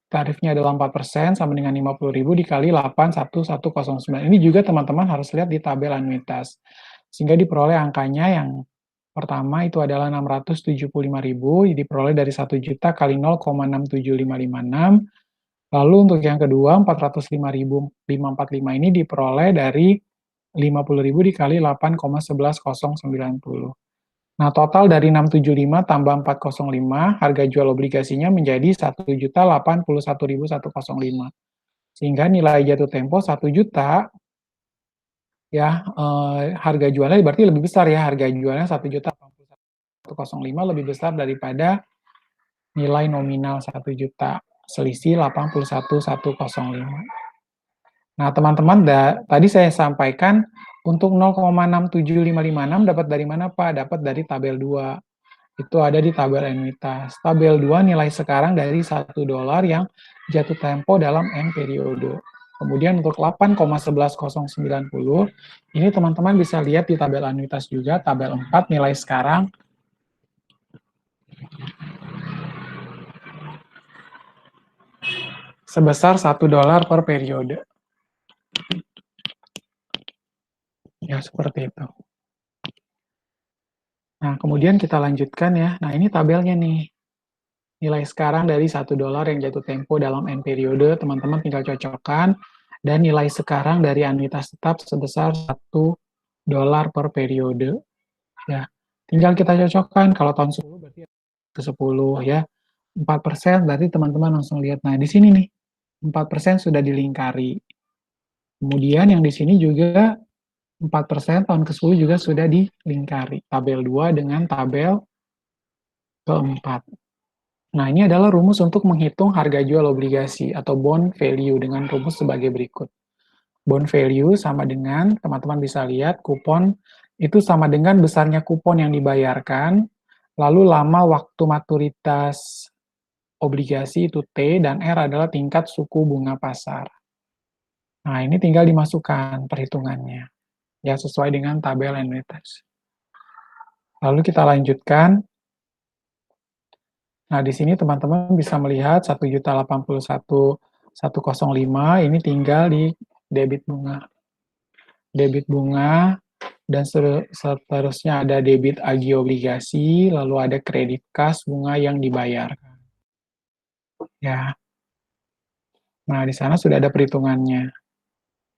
tarifnya adalah 4% sama dengan 50.000 dikali 81109. Ini juga teman-teman harus lihat di tabel anuitas. Sehingga diperoleh angkanya yang pertama itu adalah 675.000, diperoleh dari 1 juta kali 0,67556. Lalu untuk yang kedua 405.545 ini diperoleh dari 50.000 dikali 8,11090. Nah, total dari 675 tambah 405, harga jual obligasinya menjadi 1.081.105. Sehingga nilai jatuh tempo 1 juta, ya, harga jualnya berarti lebih besar ya, harga jualnya 1.081.105 lebih besar daripada nilai nominal 1 juta, selisih 81.105. Nah, teman-teman, tadi saya sampaikan untuk 0,67556 dapat dari mana, Pak? Dapat dari tabel 2. Itu ada di tabel entitas. Tabel 2 nilai sekarang dari $1 yang jatuh tempo dalam N periode. Kemudian untuk 8,11090, ini teman-teman bisa lihat di tabel anuitas juga, tabel 4 nilai sekarang sebesar $1 per periode. Ya, seperti itu. Nah, kemudian kita lanjutkan ya. Nah, ini tabelnya nih. Nilai sekarang dari $1 yang jatuh tempo dalam N periode, teman-teman tinggal cocokkan, dan nilai sekarang dari anuitas tetap sebesar $1 per periode. Ya, tinggal kita cocokkan. Kalau tahun 10 berarti ke 10 ya. 4% berarti teman-teman langsung lihat. Nah, di sini nih, 4% sudah dilingkari. Kemudian yang di sini juga 4% tahun ke-10 juga sudah dilingkari. Tabel 2 dengan tabel keempat. Nah, ini adalah rumus untuk menghitung harga jual obligasi atau bond value dengan rumus sebagai berikut. Bond value sama dengan, teman-teman bisa lihat, kupon itu sama dengan besarnya kupon yang dibayarkan, lalu lama waktu maturitas obligasi itu T, dan R adalah tingkat suku bunga pasar. Nah, ini tinggal dimasukkan perhitungannya, ya sesuai dengan tabel anuitas. Lalu kita lanjutkan. Nah, di sini teman-teman bisa melihat 1.081.105 ini tinggal di debit bunga. Debit bunga, dan seterusnya ada debit agio obligasi, lalu ada kredit kas bunga yang dibayar. Ya. Nah, di sana sudah ada perhitungannya.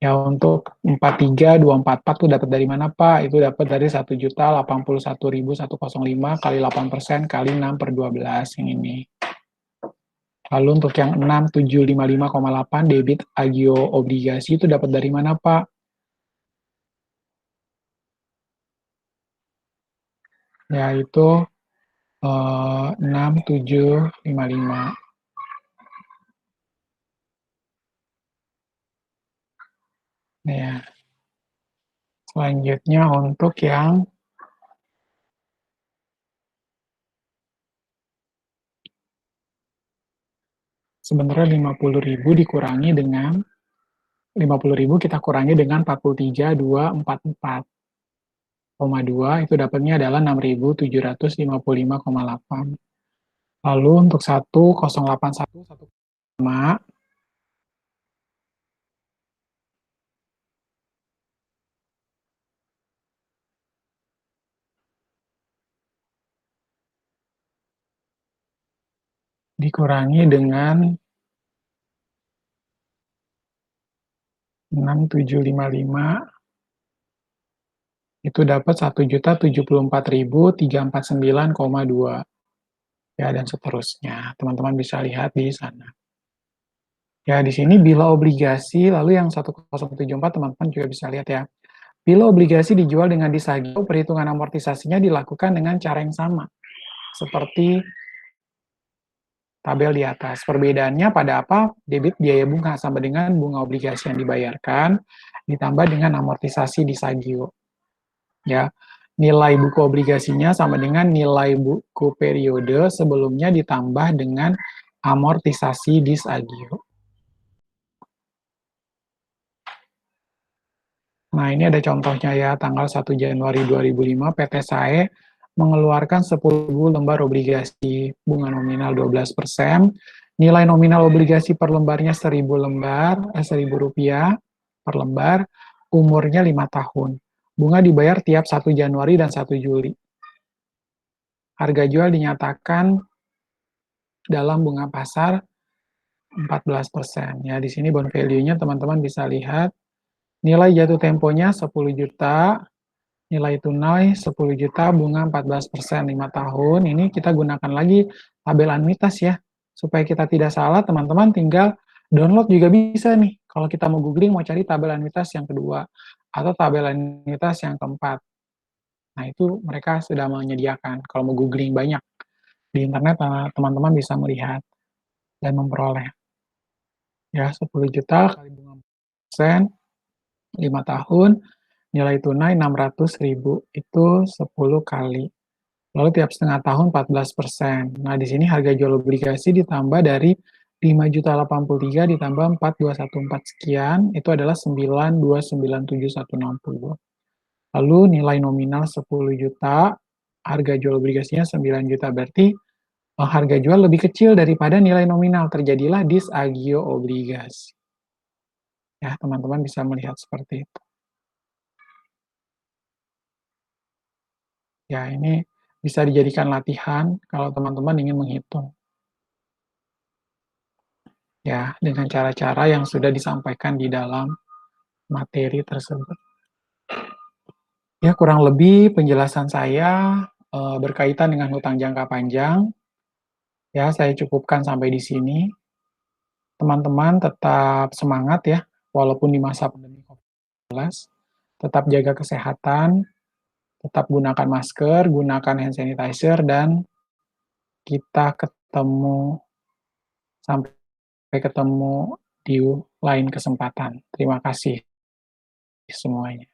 Ya, untuk 43244 itu dapat dari mana, Pak? Itu dapat dari 1.081.105 kali 8% kali 6/12 yang ini. Lalu untuk yang 6755,8 debit agio obligasi itu dapat dari mana, Pak? Yaitu 6755. Ya. Selanjutnya untuk yang sebenarnya 50.000 dikurangi dengan 50.000 kita kurangi dengan 43.244,2 itu dapatnya adalah 6.755,8. Lalu untuk 1081 dikurangi dengan 6755 itu dapat 1.074.349,2. Ya, dan seterusnya. Teman-teman bisa lihat di sana. Ya, di sini bila obligasi, lalu yang 1074 teman-teman juga bisa lihat ya. Bila obligasi dijual dengan disagio, perhitungan amortisasinya dilakukan dengan cara yang sama, seperti tabel di atas. Perbedaannya pada apa? Debit biaya bunga sama dengan bunga obligasi yang dibayarkan, ditambah dengan amortisasi disagio. Ya, nilai buku obligasinya sama dengan nilai buku periode sebelumnya ditambah dengan amortisasi disagio. Nah, ini ada contohnya ya, tanggal 1 Januari 2005 PT SAE mengeluarkan 10.000 lembar obligasi bunga nominal 12%, nilai nominal obligasi per lembarnya 1.000 lembar, 1.000 rupiah per lembar, umurnya 5 tahun. Bunga dibayar tiap 1 Januari dan 1 Juli. Harga jual dinyatakan dalam bunga pasar 14%. Ya, di sini bond value-nya teman-teman bisa lihat. Nilai jatuh temponya 10 juta, nilai tunai 10 juta, bunga 14%, 5 tahun. Ini kita gunakan lagi tabel anuitas ya. Supaya kita tidak salah, teman-teman tinggal download juga bisa nih. Kalau kita mau googling, mau cari tabel anuitas yang kedua, atau tabel anuitas yang keempat. Nah, itu mereka sudah menyediakan, kalau mau googling banyak. Di internet, teman-teman bisa melihat dan memperoleh. Ya, 10 juta kali bunga persen, 5 tahun, nilai tunai 600.000 itu 10 kali. Lalu tiap setengah tahun 14%. Nah, di sini harga jual obligasi ditambah dari 5.083 ditambah 4.214 sekian, itu adalah 9.297.160. Lalu nilai nominal 10 juta, harga jual obligasinya 9 juta, berarti harga jual lebih kecil daripada nilai nominal, terjadilah disagio obligasi. Ya, teman-teman bisa melihat seperti itu. Ya, ini bisa dijadikan latihan kalau teman-teman ingin menghitung. Ya, dengan cara-cara yang sudah disampaikan di dalam materi tersebut. Ya, kurang lebih penjelasan saya berkaitan dengan hutang jangka panjang. Ya, saya cukupkan sampai di sini. Teman-teman tetap semangat ya, walaupun di masa pandemi COVID-19. Tetap jaga kesehatan, tetap gunakan masker, gunakan hand sanitizer, dan kita sampai ketemu di lain kesempatan. Terima kasih semuanya.